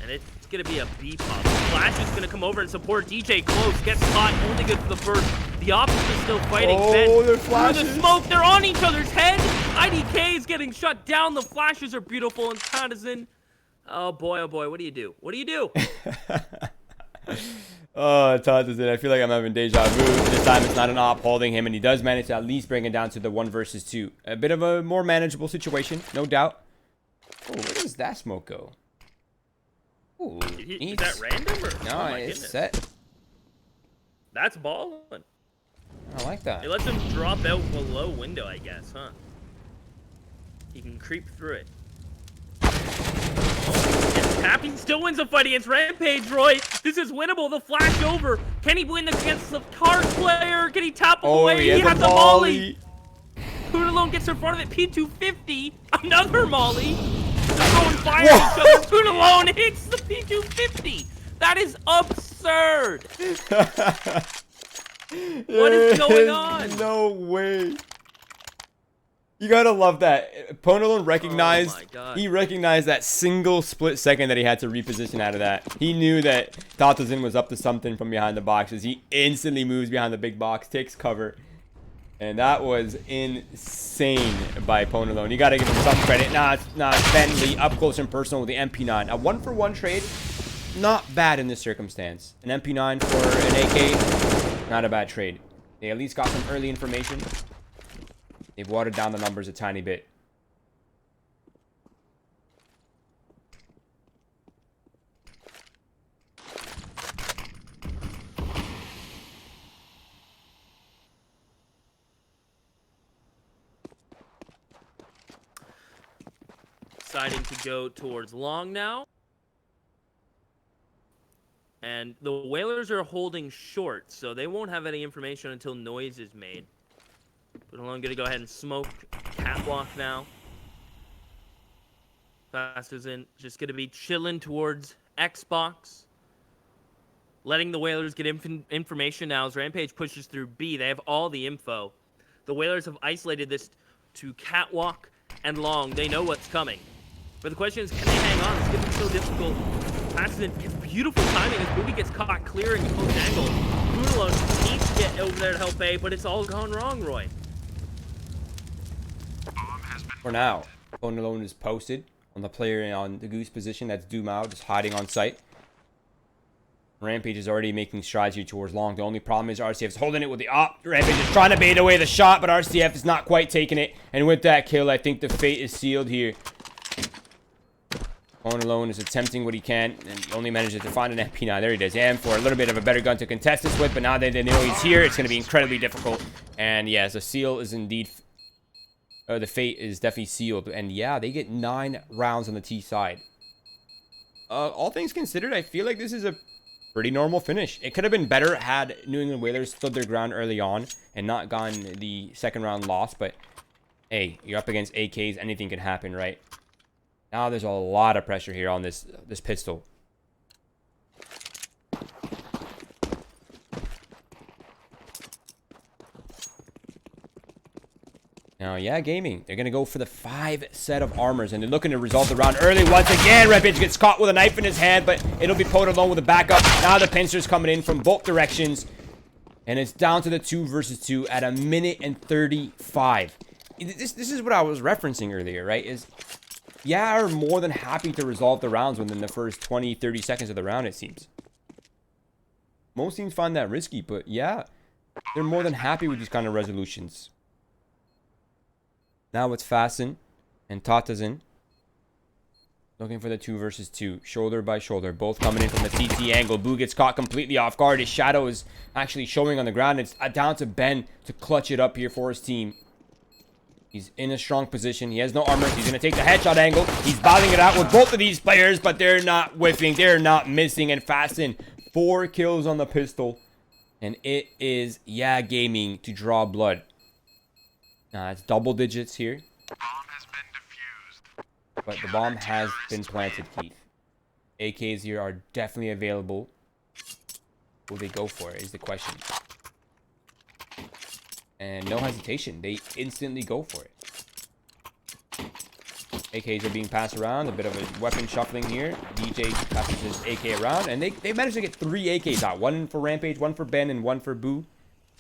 it's going to be a B-pop. Flash is going to come over and support DJ close. Gets caught, only good for the first. The opposite is still fighting. Oh, they're flashes. Through the smoke, they're on each other's head. IDK is getting shut down. The flashes are beautiful, and Townsend. Oh boy, what do you do? What do you do? Oh, Tatazin, I feel like I'm having deja vu. This time it's not an op holding him, and he does manage to at least bring it down to the 1 versus 2. A bit of a more manageable situation, no doubt. Oh, where does that smoke go? Ooh, is that random? Or? No, oh it's goodness. set. That's balling. I like that. It lets him drop out below window, I guess, huh? He can creep through it. tap. He still wins the fight against Rampage, Roy. This is winnable. The flash over. Can he win this against the card player? Can he tap him away? He has the molly. Poonalone gets in front of it. P250. Another molly. They're throwing fire at each other. Poonalone hits the P250. That is absurd. What is going on? No way. You gotta love that. Poonalone recognized, he recognized that single split second that he had to reposition out of that. He knew that Tatazin was up to something from behind the boxes. He instantly moves behind the big box, takes cover. And that was insane by Poonalone. You gotta give him some credit. Nah, Bentley up close and personal with the MP9. A 1-for-1 trade, not bad in this circumstance. An MP9 for an AK, not a bad trade. They at least got some early information. They've watered down the numbers a tiny bit. Deciding to go towards long now. And the Whalers are holding short, so they won't have any information until noise is made. But I'm gonna go ahead and smoke catwalk now. Fast isn't just gonna be chilling towards Xbox. Letting the Whalers get information now as Rampage pushes through B. They have all the info. The Whalers have isolated this to catwalk and long. They know what's coming. But the question is, can they hang on? It's gonna be so difficult. Paxton gets beautiful timing as Boogie gets caught clear in post angle. Poonalone needs to get over there to help A, but it's all gone wrong, Roy. For now, Poonalone is posted on the player on the goose position. That's Dumao, just hiding on site. Rampage is already making strides here towards long. The only problem is RCF is holding it with the op. Rampage is trying to bait away the shot, but RCF is not quite taking it. And with that kill, I think the fate is sealed here. Poonalone is attempting what he can, and he only manages to find an MP9. There he does. And for a little bit of a better gun to contest this with, but now that they know he's here, it's going to be incredibly difficult. And yes, the seal is indeed... the fate is definitely sealed. And yeah, they get 9 rounds on the T side. All things considered, I feel like this is a pretty normal finish. It could have been better had New England Whalers stood their ground early on and not gotten the second round loss. But hey, you're up against AKs. Anything can happen, right? Now there's a lot of pressure here on this pistol. Now, yeah, gaming. They're going to go for the 5 set of armors, and they're looking to resolve the round early. Once again, Rampage gets caught with a knife in his hand, but it'll be Poonalone with a backup. Now the pincers coming in from both directions, and it's down to the 2 versus 2 at 1:35. This is what I was referencing earlier, right? Yeah, are more than happy to resolve the rounds within the first 20, 30 seconds of the round, it seems. Most teams find that risky, but yeah, they're more than happy with these kind of resolutions. Now it's Fasten and Tatazin looking for the 2 versus 2, shoulder by shoulder, both coming in from the CT angle. Boo gets caught completely off guard. His shadow is actually showing on the ground. It's down to Ben to clutch it up here for his team. He's in a strong position. He has no armor. He's going to take the headshot angle. He's battling it out with both of these players, but they're not whiffing. They're not missing. And Fasten, 4 kills on the pistol. And it is, yeah, gaming to draw blood. It's double digits here. Bomb has been defused. But the bomb has been planted, Keith. AKs here are definitely available. Will they go for it is the question. And no hesitation. They instantly go for it. AKs are being passed around. A bit of a weapon shuffling here. DJ passes his AK around. And they managed to get 3 AKs out. 1 for Rampage, 1 for Ben, and 1 for Boo.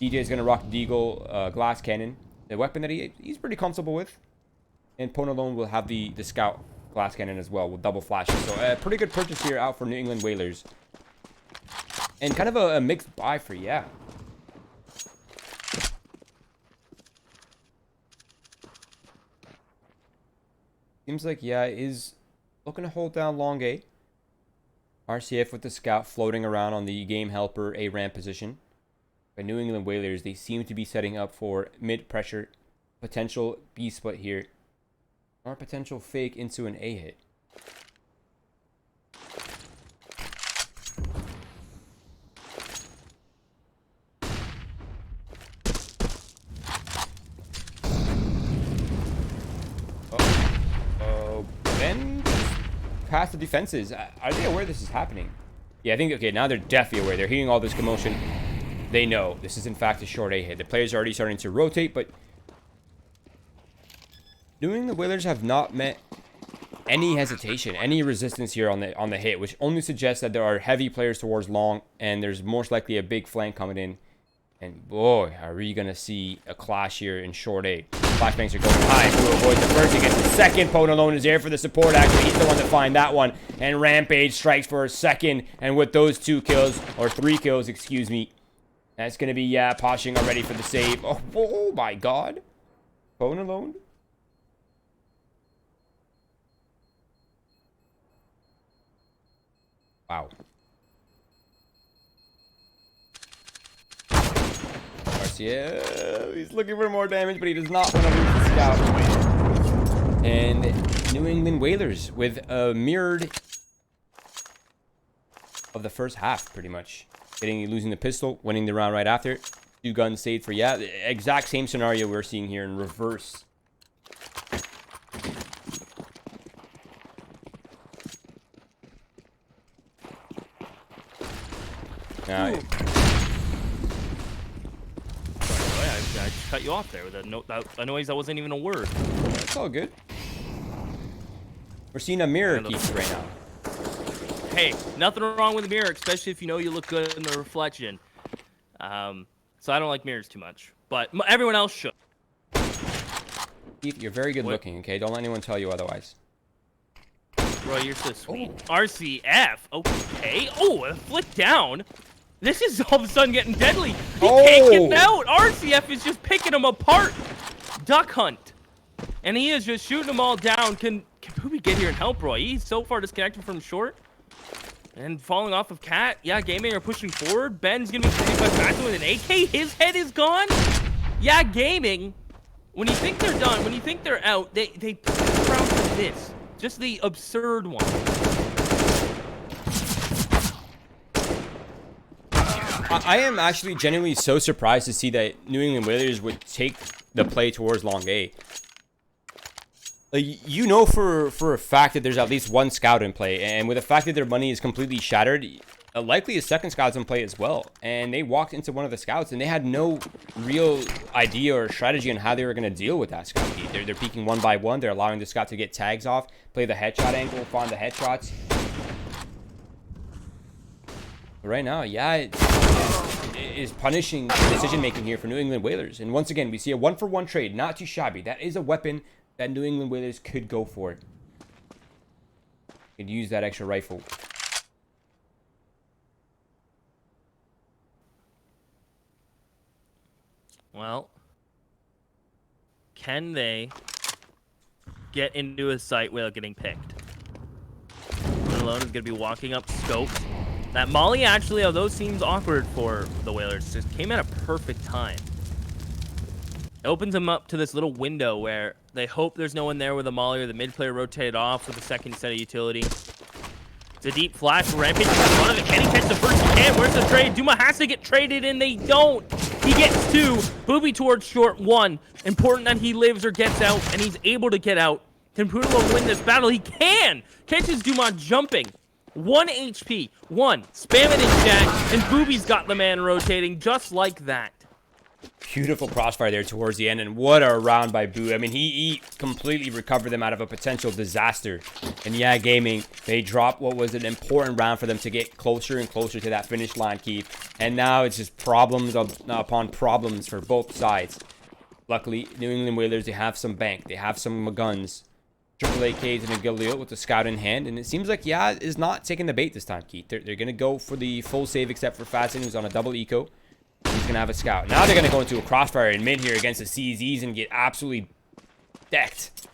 DJ is going to rock the Deagle glass cannon. The weapon that he's pretty comfortable with. And Poonalone will have the Scout glass cannon as well with double flashes. So a pretty good purchase here out for New England Whalers. And kind of a mixed buy for, yeah. Seems like, yeah, is looking to hold down long A. RCF with the Scout floating around on the game helper A ramp position. But New England Whalers, they seem to be setting up for mid-pressure, potential B split here, or potential fake into an A hit. past the defenses. Are they aware this is happening? Yeah, I think, okay, now they're definitely aware. They're hearing all this commotion. They know this is, in fact, a short A hit. The players are already starting to rotate, but New England Whalers have not met any hesitation, any resistance here on the hit, which only suggests that there are heavy players towards long, and there's most likely a big flank coming in. And boy, are we going to see a clash here in short A. Flashbangs are going high. Who avoids the first, he gets the second. Pone alone is there for the support action. He's the one to find that one. And Rampage strikes for a second. And with those 2 kills, or 3 kills, excuse me, that's going to be, yeah, Poshing already for the save. Oh my god. Pone alone. Wow. Yeah, he's looking for more damage, but he does not want to lose the scout. And New England Whalers with a mirrored of the first half, pretty much. Losing the pistol, winning the round right after. 2 guns saved for, yeah, the exact same scenario we're seeing here in reverse. Now, I just cut you off there with a noise that wasn't even a word. That's all good. We're seeing a mirror Keith right now. Hey, nothing wrong with the mirror, especially if you know you look good in the reflection. So I don't like mirrors too much, but everyone else should. Keith, you're very good looking, okay? Don't let anyone tell you otherwise. Roy, you're so sweet. RCF, okay. Oh, a flick down. This is all of a sudden getting deadly. He can't get out. RCF is just picking him apart. Duck hunt. And he is just shooting them all down. Can Poopy get here and help Roy? He's so far disconnected from short. And falling off of Cat. Yeah, Gaming are pushing forward. Ben's going to be pretty much back with an AK. His head is gone. Yeah, Gaming. When you think they're done, when you think they're out, they round for this. Just the absurd one. I am actually genuinely so surprised to see that New England Whalers would take the play towards long A. You know for a fact that there's at least 1 scout in play, and with the fact that their money is completely shattered, likely a second scout's in play as well. And they walked into one of the scouts, and they had no real idea or strategy on how they were going to deal with that scout. They're peeking 1 by 1. They're allowing the scout to get tags off, play the headshot angle, find the headshots. But right now, yeah, it is punishing decision-making here for New England Whalers. And once again, we see a 1-for-1 trade. Not too shabby. That is a weapon that New England Whalers could go for. Could use that extra rifle. Well, can they get into a site without getting picked? Alone is going to be walking up scope. That Molly actually, although seems awkward for the Whalers, just came at a perfect time. It opens them up to this little window where they hope there's no one there with a Molly or the mid player rotated off with the second set of utility. It's a deep flash for Rampage. Can he catch the first? He can. Where's the trade? Duma has to get traded and they don't. He gets 2. Booby towards short 1. Important that he lives or gets out, and he's able to get out. Can Poodle win this battle? He can! Catches Duma jumping. 1 HP. 1. Spam it in Jack, and Booby's got the man rotating just like that. Beautiful crossfire there towards the end, and what a round by Boo. I mean, he completely recovered them out of a potential disaster. And yeah, Gaming, they dropped what was an important round for them to get closer and closer to that finish line, Keith. And now it's just problems upon problems for both sides. Luckily, New England Whalers, they have some bank. They have some guns. Triple AKs and a Galil with the scout in hand. And it seems like, yeah, is not taking the bait this time, Keith. They're going to go for the full save except for Fatson, who's on a double eco. He's going to have a scout. Now they're going to go into a crossfire in mid here against the CZs and get absolutely decked.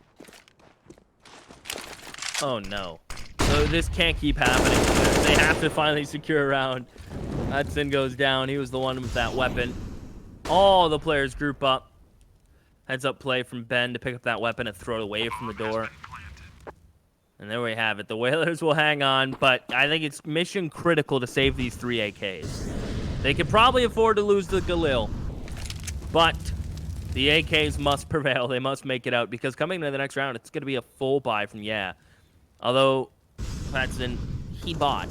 Oh, no. So this can't keep happening. They have to finally secure a round. Hudson goes down. He was the one with that weapon. All the players group up. Heads up play from Ben to pick up that weapon and throw it away from the door. And there we have it. The Whalers will hang on, but I think it's mission critical to save these 3 AKs. They could probably afford to lose the Galil, but the AKs must prevail. They must make it out, because coming into the next round, it's going to be a full buy from Yeah. Although Fatson, he bought.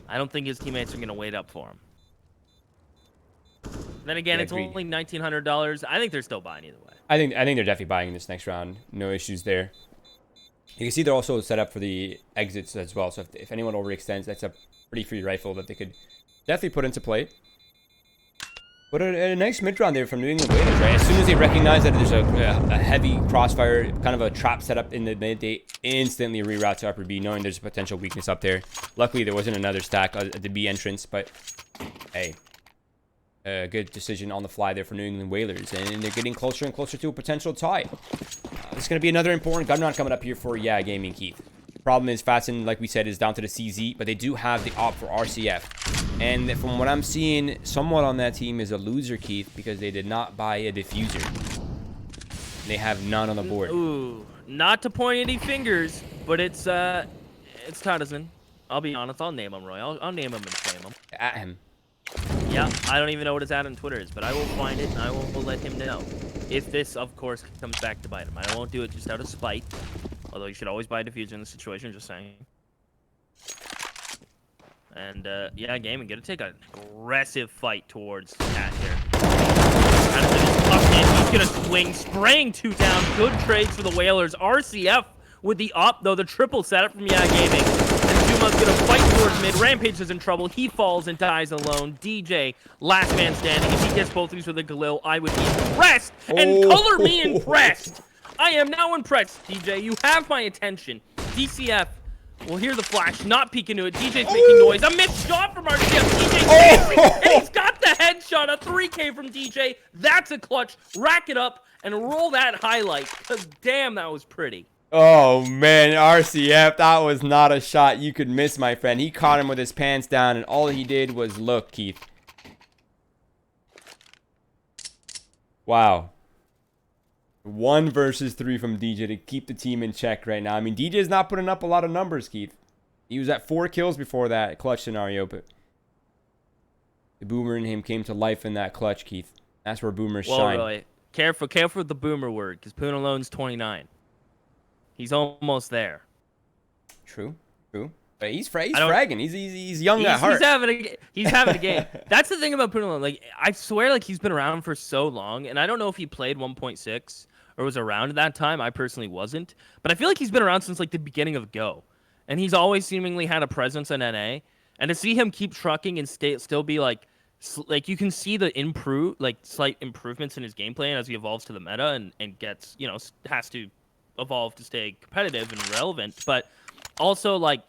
I don't think his teammates are going to wait up for him. Then again, Yeah, it's agreed. only $1,900. I think they're still buying either way. I think they're definitely buying this next round. No issues there. You can see they're also set up for the exits as well. So if anyone overextends, that's a pretty free rifle that they could definitely put into play. But a nice mid round there from New England Whalers, right? As soon as they recognize that there's a heavy crossfire, kind of a trap setup in the mid, they instantly reroute to upper B, knowing there's a potential weakness up there. Luckily, there wasn't another stack at the B entrance, but hey, a good decision on the fly there for New England Whalers, and they're getting closer and closer to a potential tie. It's going to be another important gun round coming up here for Yeah Gaming, Keith. Problem is, Fatson, like we said, is down to the CZ, but they do have the op for RCF. And from what I'm seeing, someone on that team is a loser, Keith, because they did not buy a diffuser. They have none on the board. Ooh, not to point any fingers, but it's Tadison. I'll be honest, I'll name him, Roy. I'll name him and claim him. At him. Yeah, I don't even know what his ad on Twitter is, but I will find it and I will let him know. If this, of course, comes back to bite him. I won't do it just out of spite. Although you should always buy a diffuser in this situation, just saying. And, yeah, Gaming, gonna take an aggressive fight towards Cat here. He's gonna swing, spraying 2 down. Good trades for the Whalers. RCF with the op, though, the triple setup from Yeah Gaming. And Duma's gonna fight towards mid. Rampage is in trouble. He falls and dies alone. DJ, last man standing. If he gets both these with a Galil, I would be impressed. And color me impressed. I am now impressed, DJ. You have my attention. DCF will hear the flash, not peek into it. DJ's making noise. A missed shot from RCF. DJ's and he's got the headshot. A 3K from DJ. That's a clutch. Rack it up and roll that highlight. Because damn, that was pretty. Oh, man, RCF, that was not a shot you could miss, my friend. He caught him with his pants down, and all he did was look, Keith. Wow. 1 versus 3 from DJ to keep the team in check right now. I mean, DJ's not putting up a lot of numbers, Keith. He was at 4 kills before that clutch scenario, but the Boomer in him came to life in that clutch, Keith. That's where Boomers shine. Roy, careful with the Boomer word, because Poon Alone's 29. He's almost there. True. But he's fragging. He's young at heart. He's having a game. That's the thing about Poon Alone. Like, I swear, like, he's been around for so long, and I don't know if he played 1.6 or was around at that time. I personally wasn't, but I feel like he's been around since like the beginning of Go, and he's always seemingly had a presence in NA. And to see him keep trucking and still be like you can see the slight improvements in his gameplay as he evolves to the meta and gets, you know, has to evolve to stay competitive and relevant. But also, like,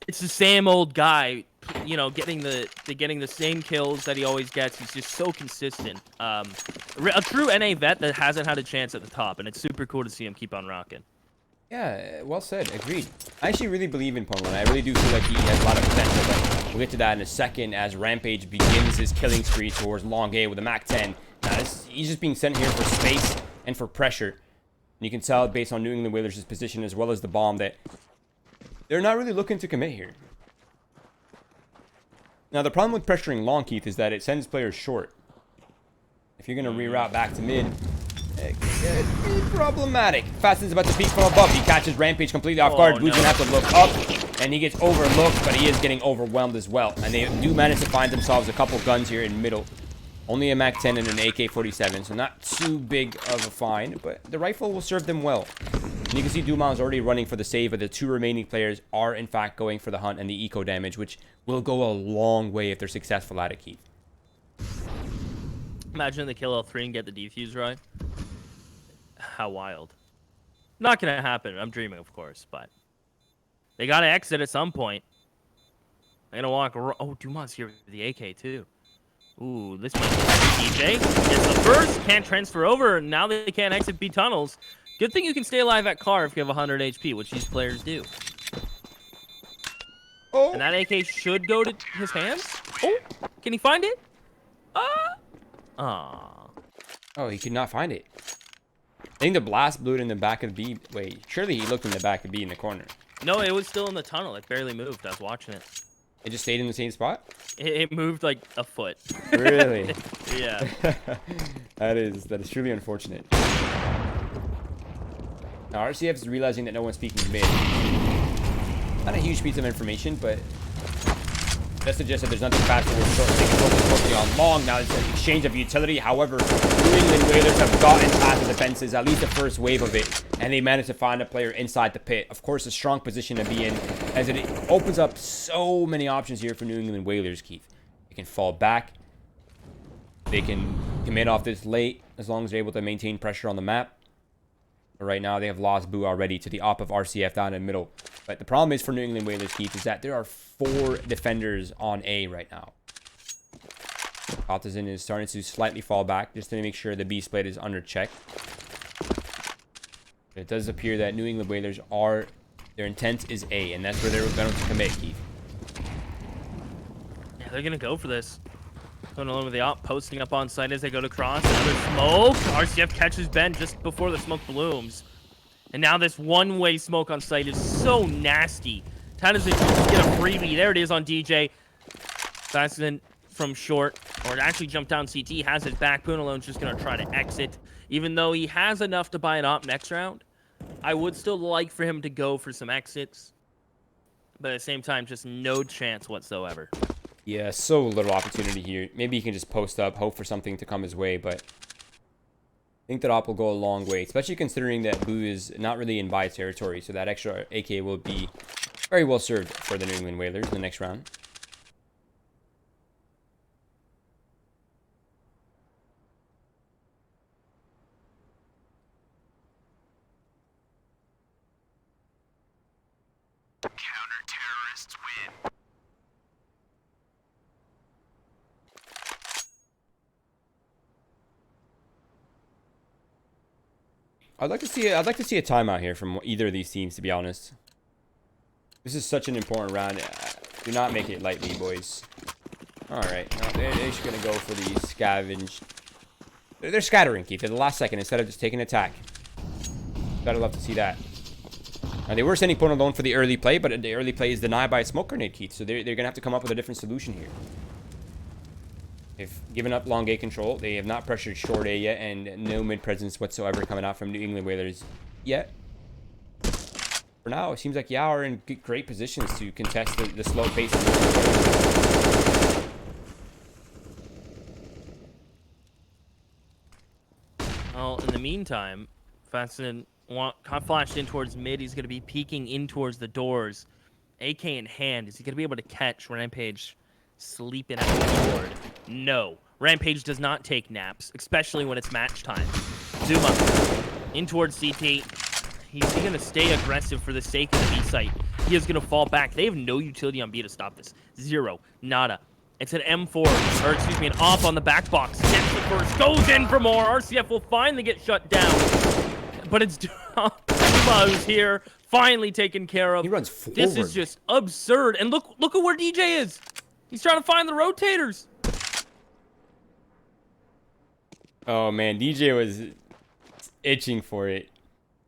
it's the same old guy, you know, getting the same kills that he always gets. He's just so consistent. A true NA vet that hasn't had a chance at the top, and it's super cool to see him keep on rocking. Yeah, well said. Agreed. I actually really believe in Portland. I really do feel like he has a lot of potential, but we'll get to that in a second as Rampage begins his killing spree towards Long A with a MAC-10. He's just being sent here for space and for pressure. And you can tell based on New England Whalers' position as well as the bomb that they're not really looking to commit here. Now, the problem with pressuring long, Keith, is that it sends players short. If you're going to reroute back to mid, it could be problematic. Fatson's about to peek from above. He catches Rampage completely off guard. Blue's going to have to look up, and he gets overlooked, but he is getting overwhelmed as well. And they do manage to find themselves a couple guns here in middle. Only a MAC-10 and an AK-47, so not too big of a find, but the rifle will serve them well. And you can see Duman is already running for the save, but the 2 remaining players are, in fact, going for the hunt and the eco damage, which will go a long way if they're successful at it, Keith. Imagine they kill L3 and get the defuse right. How wild. Not going to happen. I'm dreaming, of course, but they got to exit at some point. They're going to walk... Oh, Duman's here with the AK, too. Ooh, this might be DJ. Gets the first, can't transfer over, and now they can't exit B tunnels. Good thing you can stay alive at car if you have 100 HP, which these players do. Oh. And that AK should go to his hands. Oh, can he find it? Oh, he could not find it. I think the blast blew it in the back of B. Wait, surely he looked in the back of B in the corner. No, it was still in the tunnel. It barely moved. I was watching it. It just stayed in the same spot? It moved like a foot. Really? Yeah. That is truly unfortunate. Now RCF is realizing that no one's peeking mid. Not a huge piece of information, but that suggests that there's nothing faster with short. They can focus mostly on long. Now it's an exchange of utility. However, New England Whalers have gotten past the defenses, at least the first wave of it, and they managed to find a player inside the pit. Of course, a strong position to be in, as it opens up so many options here for New England Whalers, Keith. They can fall back. They can commit off this late, as long as they're able to maintain pressure on the map. But right now, they have lost Boo already to the op of RCF down in the middle. But the problem is for New England Whalers, Keith, is that there are 4 defenders on A right now. Altazin is starting to slightly fall back just to make sure the B split is under check. But it does appear that New England Whalers are, their intent is A, and that's where they're going to commit, Keith. Yeah, they're going to go for this. Going along with the op, posting up on site as they go to cross. Another smoke. RCF catches Ben just before the smoke blooms. And now this one-way smoke on site is so nasty. How does it just get a freebie? There it is on DJ. Fasten from short. Or it actually jumped down CT. Has his back. Poonalone's just going to try to exit. Even though he has enough to buy an op next round, I would still like for him to go for some exits. But at the same time, just no chance whatsoever. Yeah, so little opportunity here. Maybe he can just post up, hope for something to come his way, but I think that op will go a long way, especially considering that Boo is not really in buy territory, so that extra AK will be very well served for the New England Whalers in the next round. Counter-terrorists win. I'd like to see a timeout here from either of these teams, to be honest. This is such an important round. Do not make it lightly, boys. All right, now they're just gonna go for the scavenge. They're scattering, Keith, at the last second instead of just taking an attack. Gotta love to see that. Now, they were sending Pone alone for the early play, but the early play is denied by a smoke grenade, Keith. So they're gonna have to come up with a different solution here. They've given up long A control. They have not pressured short A yet, and no mid presence whatsoever coming out from New England Whalers yet. For now, it seems like Yao are in great positions to contest the slow pace. Well, in the meantime, Fasten flashed in towards mid. He's going to be peeking in towards the doors. AK in hand. Is he going to be able to catch Rampage sleeping at the board? No. Rampage does not take naps, especially when it's match time. Zuma in towards CT. He's going to stay aggressive for the sake of the B site. He is going to fall back. They have no utility on B to stop this. Zero. Nada. It's an M4, or excuse me, an op on the back box. Gets the first, goes in for more. RCF will finally get shut down. But it's Zuma who's here, finally taken care of. He runs forward. This is just absurd. And look at where DJ is. He's trying to find the rotators. Oh man, DJ was itching for it.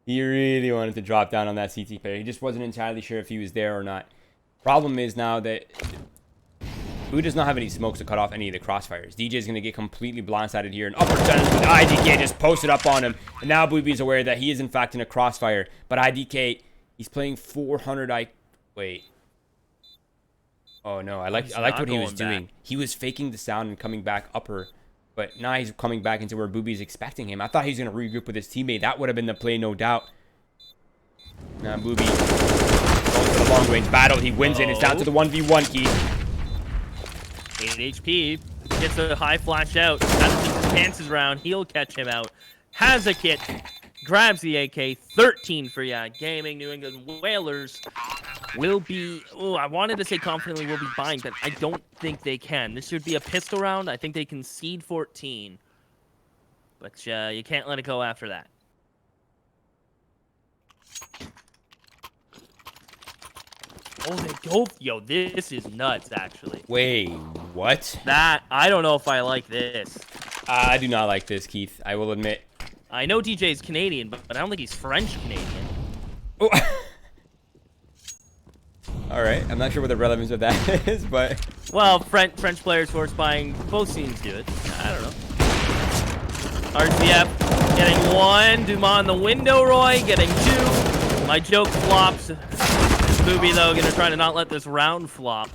He really wanted to drop down on that CT player. He just wasn't entirely sure if he was there or not. Problem is now that Boo does not have any smokes to cut off any of the crossfires. DJ is going to get completely blindsided here. And upper sentence with IDK just posted up on him. And now Booby is aware that he is in fact in a crossfire. But IDK, he's playing 400 Wait. Oh no, I liked what he was doing. He was faking the sound and coming back upper. But now he's coming back into where Booby's expecting him. I thought he was going to regroup with his teammate. That would have been the play, no doubt. Now Booby going for the long range battle. He wins it. It's down to the 1v1 key. 8 HP. Gets a high flash out. Has the chances around. He'll catch him out. Has a kit. Grabs the AK. 13 for Gaming. New England Whalers will be... Oh, I wanted to say confidently will be buying, but I don't think they can. This should be a pistol round. I think they concede 14. But you can't let it go after that. Oh, they go... Yo, this is nuts, actually. Wait, what? That... I don't know if I like this. I do not like this, Keith. I will admit. I know DJ's Canadian, but I don't think he's French-Canadian. Oh. All right. I'm not sure what the relevance of that is, but... Well, French players who are spying, both teams do it. I don't know. RCF getting one. Dumas in the window, Roy getting two. My joke flops. Booby, though, gonna try to not let this round flop.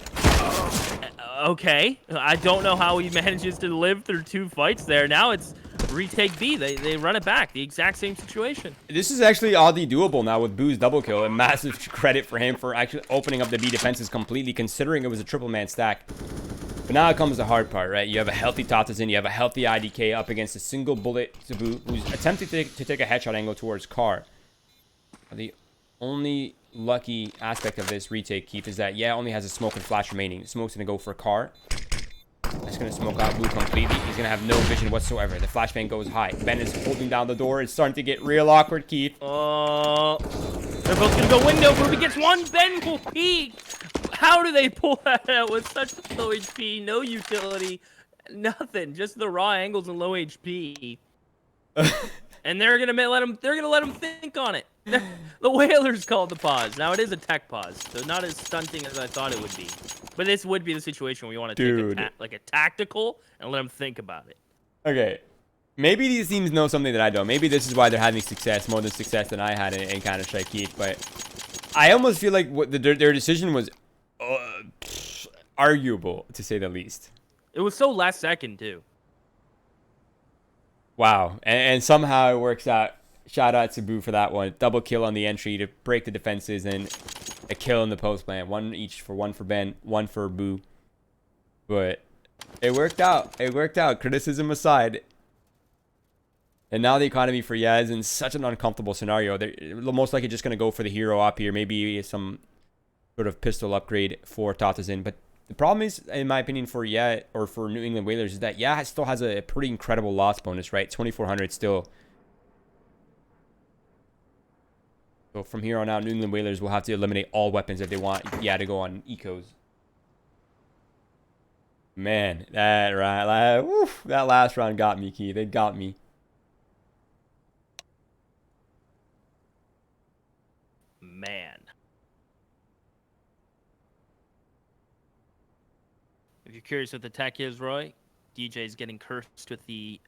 Okay. I don't know how he manages to live through 2 fights there. Now it's retake B. They run it back. The exact same situation. This is actually oddly doable now with Boo's double kill. And massive credit for him for actually opening up the B defenses completely, considering it was a triple man stack. But now comes the hard part, right? You have a healthy Tatazin, you have a healthy IDK up against a single bullet Boo, who's attempting to take a headshot angle towards Car. The only lucky aspect of this retake, Keith, is that, yeah, it only has a smoke and flash remaining. The smoke's going to go for Car. That's going to smoke out Boo completely. He's going to have no vision whatsoever. The flashbang goes high. Ben is holding down the door. It's starting to get real awkward, Keith. They're both going to go window. Booby gets one. Ben will peek. How do they pull that out with such low HP, no utility, nothing, just the raw angles and low HP? And they're gonna let him. They're gonna let him think on it. The Whalers called the pause. Now it is a tech pause, so not as stunting as I thought it would be. But this would be the situation where you want to take like a tactical and let him think about it. Okay. Maybe these teams know something that I don't. Maybe this is why they're having success, more than success than I had in Counter-Strike Keith. But I almost feel like their decision was arguable, to say the least. It was so last second, too. Wow. And somehow it works out. Shout out to Boo for that one. Double kill on the entry to break the defenses and a kill in the post plan. One for Ben, one for Boo. But it worked out. It worked out. Criticism aside. And now the economy for Yaz in such an uncomfortable scenario. They're most likely just going to go for the hero up here. Maybe some sort of pistol upgrade for Tatazin. But the problem is, in my opinion, for New England Whalers is that still has a pretty incredible loss bonus, right? 2,400 still. So from here on out, New England Whalers will have to eliminate all weapons if they want to go on ecos. Man, that last round got me, Keith. It got me. Man. If you're curious what the tech is, Roy, DJ's getting cursed with the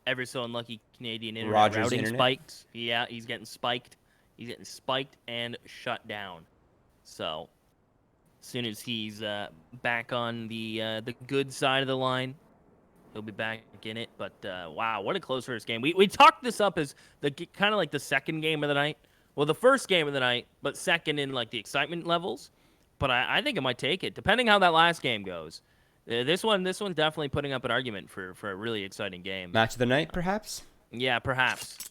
ever so unlucky Canadian internet Rogers routing internet? spiked. Yeah, he's getting spiked. He's getting spiked and shut down. So, as soon as he's back on the good side of the line, he'll be back in it. But wow, what a close first game. We talked this up as the kind of like the second game of the night. Well, the first game of the night, but second in like the excitement levels. But I think it might take it, depending how that last game goes. This one definitely putting up an argument for a really exciting game. Match of the night, perhaps? Yeah, perhaps.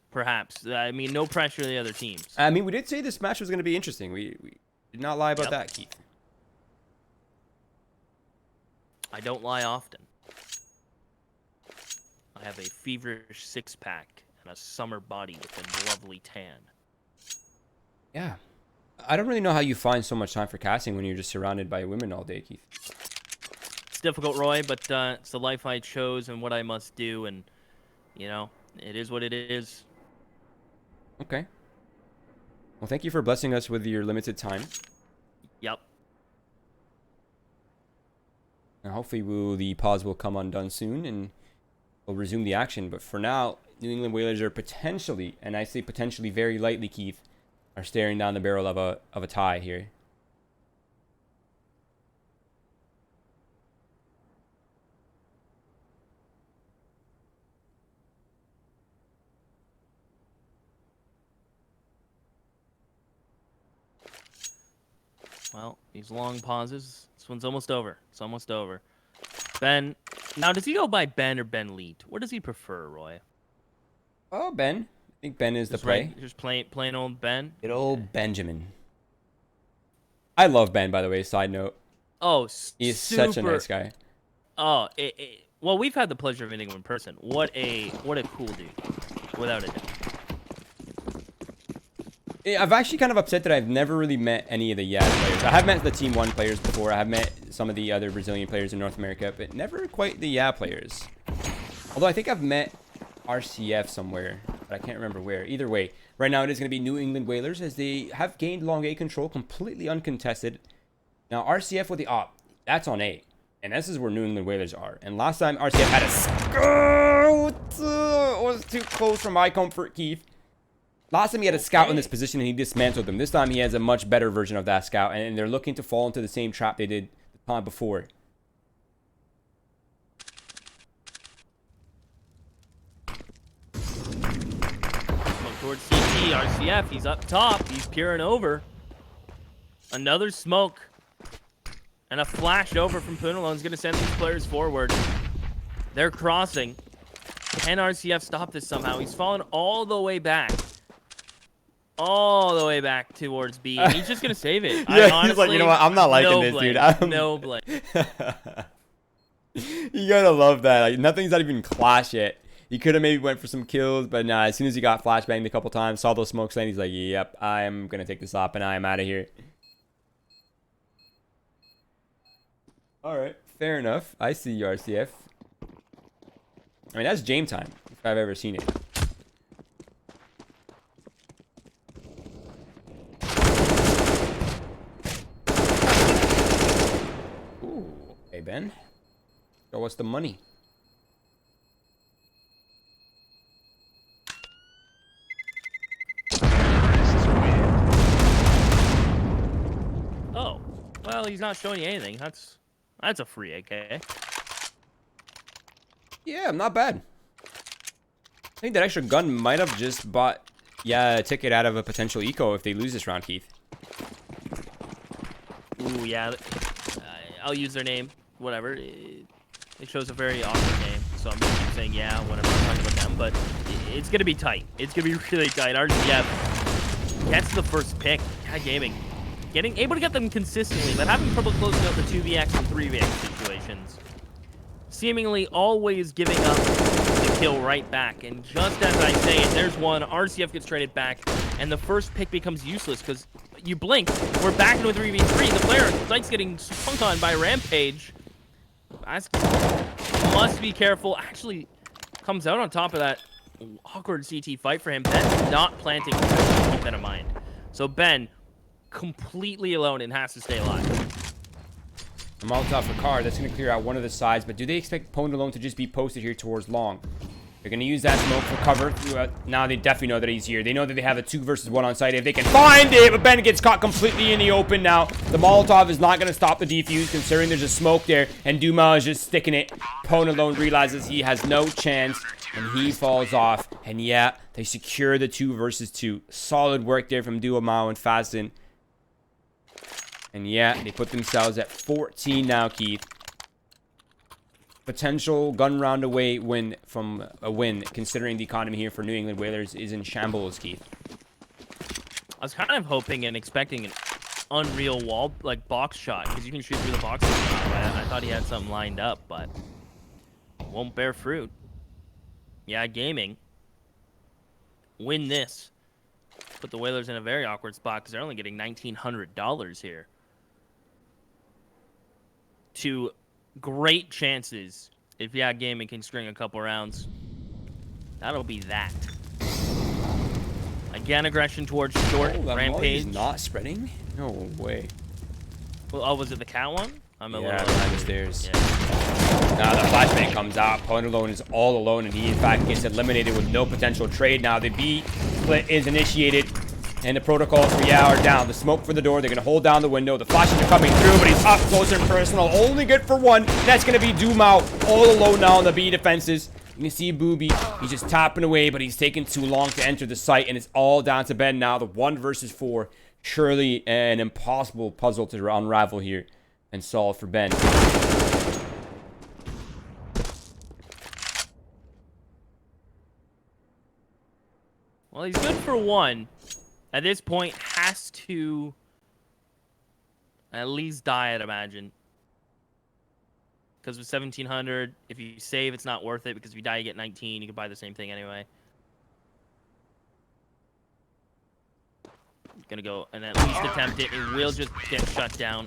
I mean, no pressure on the other teams. I mean, we did say this match was going to be interesting. We did not lie about that, Keith. I don't lie often. I have a feverish six-pack and a summer body with a lovely tan. Yeah. I don't really know how you find so much time for casting when you're just surrounded by women all day, Keith. It's difficult, Roy, but it's the life I chose and what I must do, and, you know, it is what it is. Okay. Well, thank you for blessing us with your limited time. Yep. And hopefully the pause will come undone soon and we'll resume the action. But for now, New England Whalers are potentially, and I say potentially very lightly, Keith, are staring down the barrel of a tie here. Well, these long pauses. This one's almost over. It's almost over. Ben. Now, does he go by Ben or Ben Leet? What does he prefer, Roy? Oh, Ben. I think Ben is the play. Right, just plain old Ben. Good old Benjamin. I love Ben, by the way. Side note. Oh, he's such a nice guy. Oh, well, we've had the pleasure of meeting him in person. What a cool dude, without a doubt. I've actually kind of upset that I've never really met any of the Yaz players. I have met the Team 1 players before. I have met some of the other Brazilian players in North America, but never quite the Yaz players. Although I think I've met RCF somewhere, but I can't remember where. Either way, right now it is going to be New England Whalers as they have gained long A control, completely uncontested. Now RCF with the op, that's on A. And this is where New England Whalers are. And last time RCF had a scout. It was too close for my comfort, Keith. Last time he had a scout in this position and he dismantled them. This time he has a much better version of that scout, and they're looking to fall into the same trap they did the time before. Smoke towards CT. RCF, he's up top. He's peering over. Another smoke. And a flash over from Punalone is going to send these players forward. They're crossing. Can RCF stop this somehow? He's fallen all the way back. All the way back towards B. And he's just going to save it. Yeah, honestly, he's like, you know what? I'm not liking this, blame. dude. No blame. You gotta love that. Like, nothing's not even clash yet. He could have maybe went for some kills, but nah, as soon as he got flashbanged a couple times, saw those smokes, and he's like, yep, I'm gonna take this op and I am out of here. Alright, fair enough. I see you, RCF. I mean, that's Jame time, if I've ever seen it. Ooh, okay, Ben. Show us the money. Oh, well, he's not showing you anything. That's a free AK. Yeah, not bad. I think that extra gun might have just bought, a ticket out of a potential eco if they lose this round, Keith. Ooh, yeah. I'll use their name. Whatever. It shows a very awkward name, so I'm just saying yeah, whatever. I'm talking about them, but it's gonna be tight. It's gonna be really tight. RCF gets the first pick. God, gaming. Able to get them consistently, but having trouble closing out the 2vx and 3vx situations. Seemingly always giving up the kill right back. And just as I say it, there's one. RCF gets traded back, and the first pick becomes useless because you blink. We're back into a 3v3. The player, Site's getting swung on by Rampage. Must be careful. Actually, comes out on top of that awkward CT fight for him. Ben's not planting. Keep that in mind. So Ben, completely alone and has to stay alive. The Molotov for Car, that's going to clear out one of the sides, but do they expect Pwn alone to just be posted here towards long? They're going to use that smoke for cover. Now they definitely know that he's here. They know that they have a 2 versus 1 on site if they can find it, but Ben gets caught completely in the open now. The Molotov is not going to stop the defuse considering there's a smoke there, and Duma is just sticking it. Pwn alone realizes he has no chance, and he falls off. And yeah, they secure the 2 versus 2. Solid work there from Duo Mao and Fasten. And yeah, they put themselves at 14 now, Keith. Potential gun round away win from a win, considering the economy here for New England Whalers is in shambles, Keith. I was kind of hoping and expecting an unreal wall, like box shot, because you can shoot through the boxes. I thought he had something lined up, but won't bear fruit. Yeah, gaming. Win this. Put the Whalers in a very awkward spot because they're only getting $1,900 here. 2 great chances if gaming can string a couple rounds. That'll be that. Again, aggression towards short. Rampage. Not spreading? No way. Well, oh, was it the cat one? I'm a little behind the stairs. Yeah. Now the flashbang comes out. Pwn alone is all alone, and he in fact gets eliminated with no potential trade. Now the B split is initiated. And the protocols for are down. The smoke for the door. They're going to hold down the window. The flashes are coming through, but he's up close and personal. Only good for 1. That's going to be Dumao all alone now on the B defenses. You can see Booby. He's just tapping away, but he's taking too long to enter the site, and it's all down to Ben now. The 1 versus 4. Surely an impossible puzzle to unravel here and solve for Ben. Well, he's good for 1. At this point, has to at least die, I'd imagine. Because with 1,700, if you save, it's not worth it. Because if you die, you get 19. You can buy the same thing anyway. Gonna go and at least attempt it. It will just get shut down.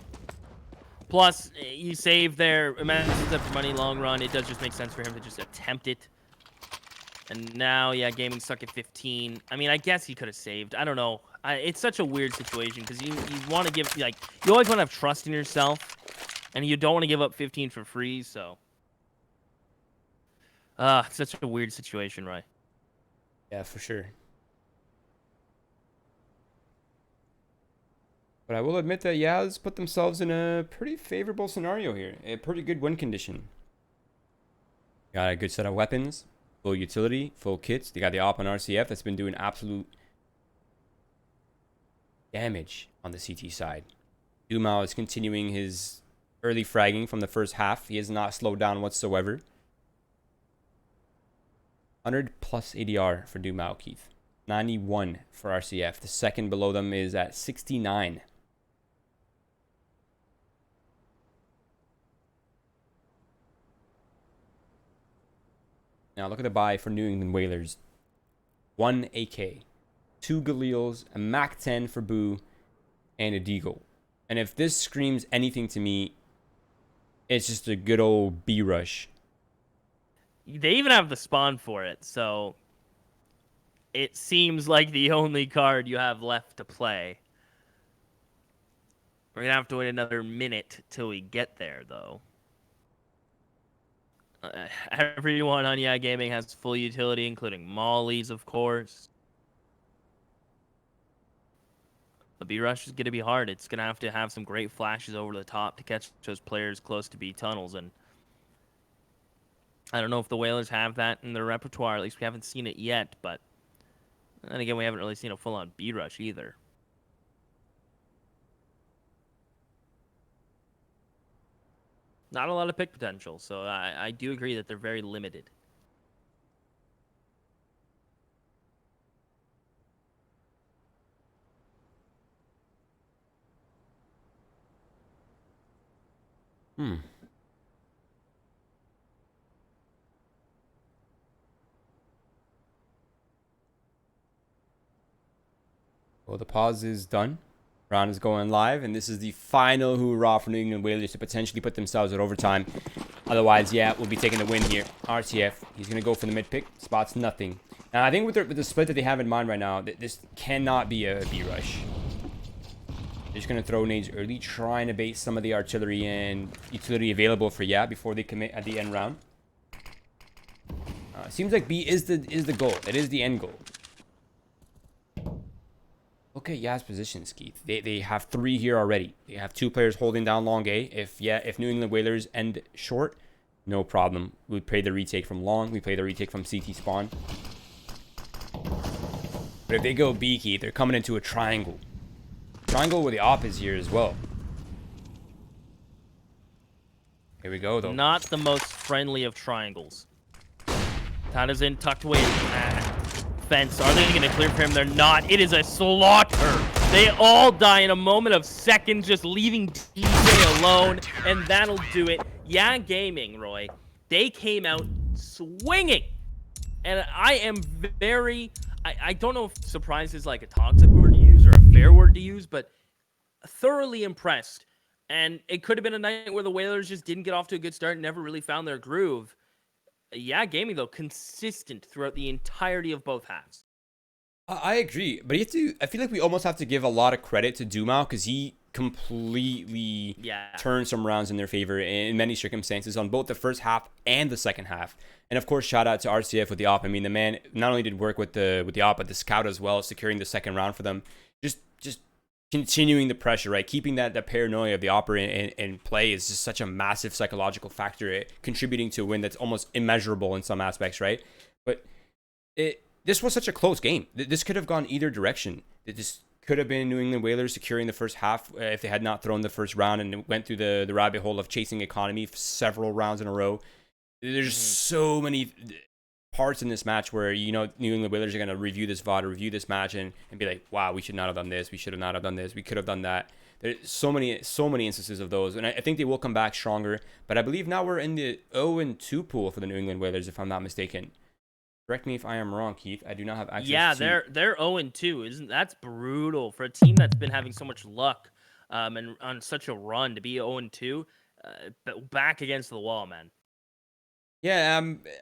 Plus, you save there. Imagine for money long run. It does just make sense for him to just attempt it. And now, gaming stuck at 15. I mean, I guess he could have saved. I don't know. It's such a weird situation because you want to give, you always want to have trust in yourself. And you don't want to give up 15 for free, so. It's such a weird situation, right? Yeah, for sure. But I will admit that Yaz put themselves in a pretty favorable scenario here. A pretty good win condition. Got a good set of weapons, full utility, full kits. They got the op on RCF that's been doing absolute damage on the CT side. Dumao is continuing his early fragging from the first half. He has not slowed down whatsoever. 100 plus ADR for Dumao, Keith. 91 for RCF. The second below them is at 69. Now look at the buy for New England Whalers. 1 AK, 2 Galeals, a Mac 10 for Boo, and a Deagle. And if this screams anything to me, it's just a good old B rush. They even have the spawn for it, so it seems like the only card you have left to play. We're going to have to wait another minute till we get there, though. Everyone on Yeah Gaming has full utility, including Molly's, of course. The B-Rush is going to be hard. It's going to have some great flashes over the top to catch those players close to B tunnels. And I don't know if the Whalers have that in their repertoire. At least we haven't seen it yet. But then again, we haven't really seen a full-on B-Rush either. Not a lot of pick potential, so I do agree that they're very limited. Well, the pause is done. Round is going live, and this is the final hoorah for New England Whalers to potentially put themselves at overtime. Otherwise, yeah, we'll be taking the win here. RTF, he's going to go for the mid pick. Spots nothing. Now, I think with the split that they have in mind right now, this cannot be a B rush. They're just going to throw nades early, trying to bait some of the artillery and utility available for yeah before they commit at the end round. Seems like B is the goal. It is the end goal. Look at Ya's positions, Keith. They have 3 here already. They have 2 players holding down long A. If New England Whalers end short, no problem. We play the retake from long. We play the retake from CT spawn. But if they go B, Keith, they're coming into a triangle. Triangle where the op is here as well. Here we go, though. Not the most friendly of triangles. Tana's in, tucked away. Fence. Are they going to clear for him? They're not. It is a slaughter. They all die in a moment of seconds, just leaving DJ alone, and that'll do it. Yeah, Gaming, Roy. They came out swinging, and I am very. I don't know if surprise is like a toxic word to use or a fair word to use, but thoroughly impressed. And it could have been a night where the Whalers just didn't get off to a good start and never really found their groove. Yeah, Gaming, though, consistent throughout the entirety of both halves. I agree, but I feel like we almost have to give a lot of credit to Dumao because he completely turned some rounds in their favor in many circumstances on both the first half and the second half. And of course, shout out to RCF with the op. I mean, the man not only did work with the op, but the scout as well, securing the second round for them. Just continuing the pressure, right? Keeping that paranoia of the opera in play is just such a massive psychological factor, contributing to a win that's almost immeasurable in some aspects, right? But this was such a close game. This could have gone either direction. This could have been New England Whalers securing the first half if they had not thrown the first round and went through the rabbit hole of chasing economy for several rounds in a row. There's so many parts in this match where New England Whalers are going to review this VOD, review this match, and be like, wow, we should not have done this, we should have not have done this, we could have done that. There's so many instances of those, and I think they will come back stronger. But I believe now we're in the 0-2 pool for the New England Whalers, if I'm not mistaken. Correct me if I am wrong, Keith. I do not have access. Yeah, they're 0-2. That's brutal for a team that's been having so much luck and on such a run to be 0-2, back against the wall, man. Yeah,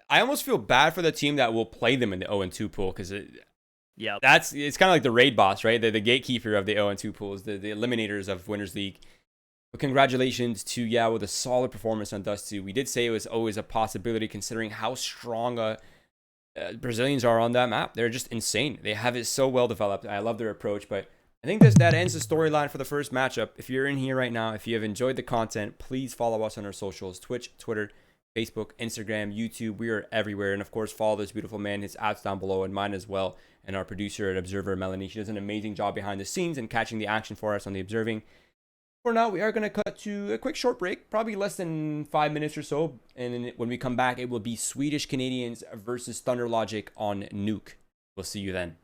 I almost feel bad for the team that will play them in the 0-2 pool because it's kind of like the raid boss, right? The gatekeeper of the 0-2 pools, the eliminators of Winners League. But congratulations to with a solid performance on Dust 2. We did say it was always a possibility considering how strong Brazilians are on that map. They're just insane. They have it so well developed. I love their approach, but I think that ends the storyline for the first matchup. If you're in here right now, if you have enjoyed the content, please follow us on our socials: Twitch, Twitter, Facebook, Instagram, YouTube. We are everywhere. And of course, follow this beautiful man. His ads down below, and mine as well. And our producer at Observer, Melanie. She does an amazing job behind the scenes and catching the action for us on the Observing. For now, we are going to cut to a quick short break, probably less than 5 minutes or so. And then when we come back, it will be Swedish Canadians versus Thunder Logic on Nuke. We'll see you then.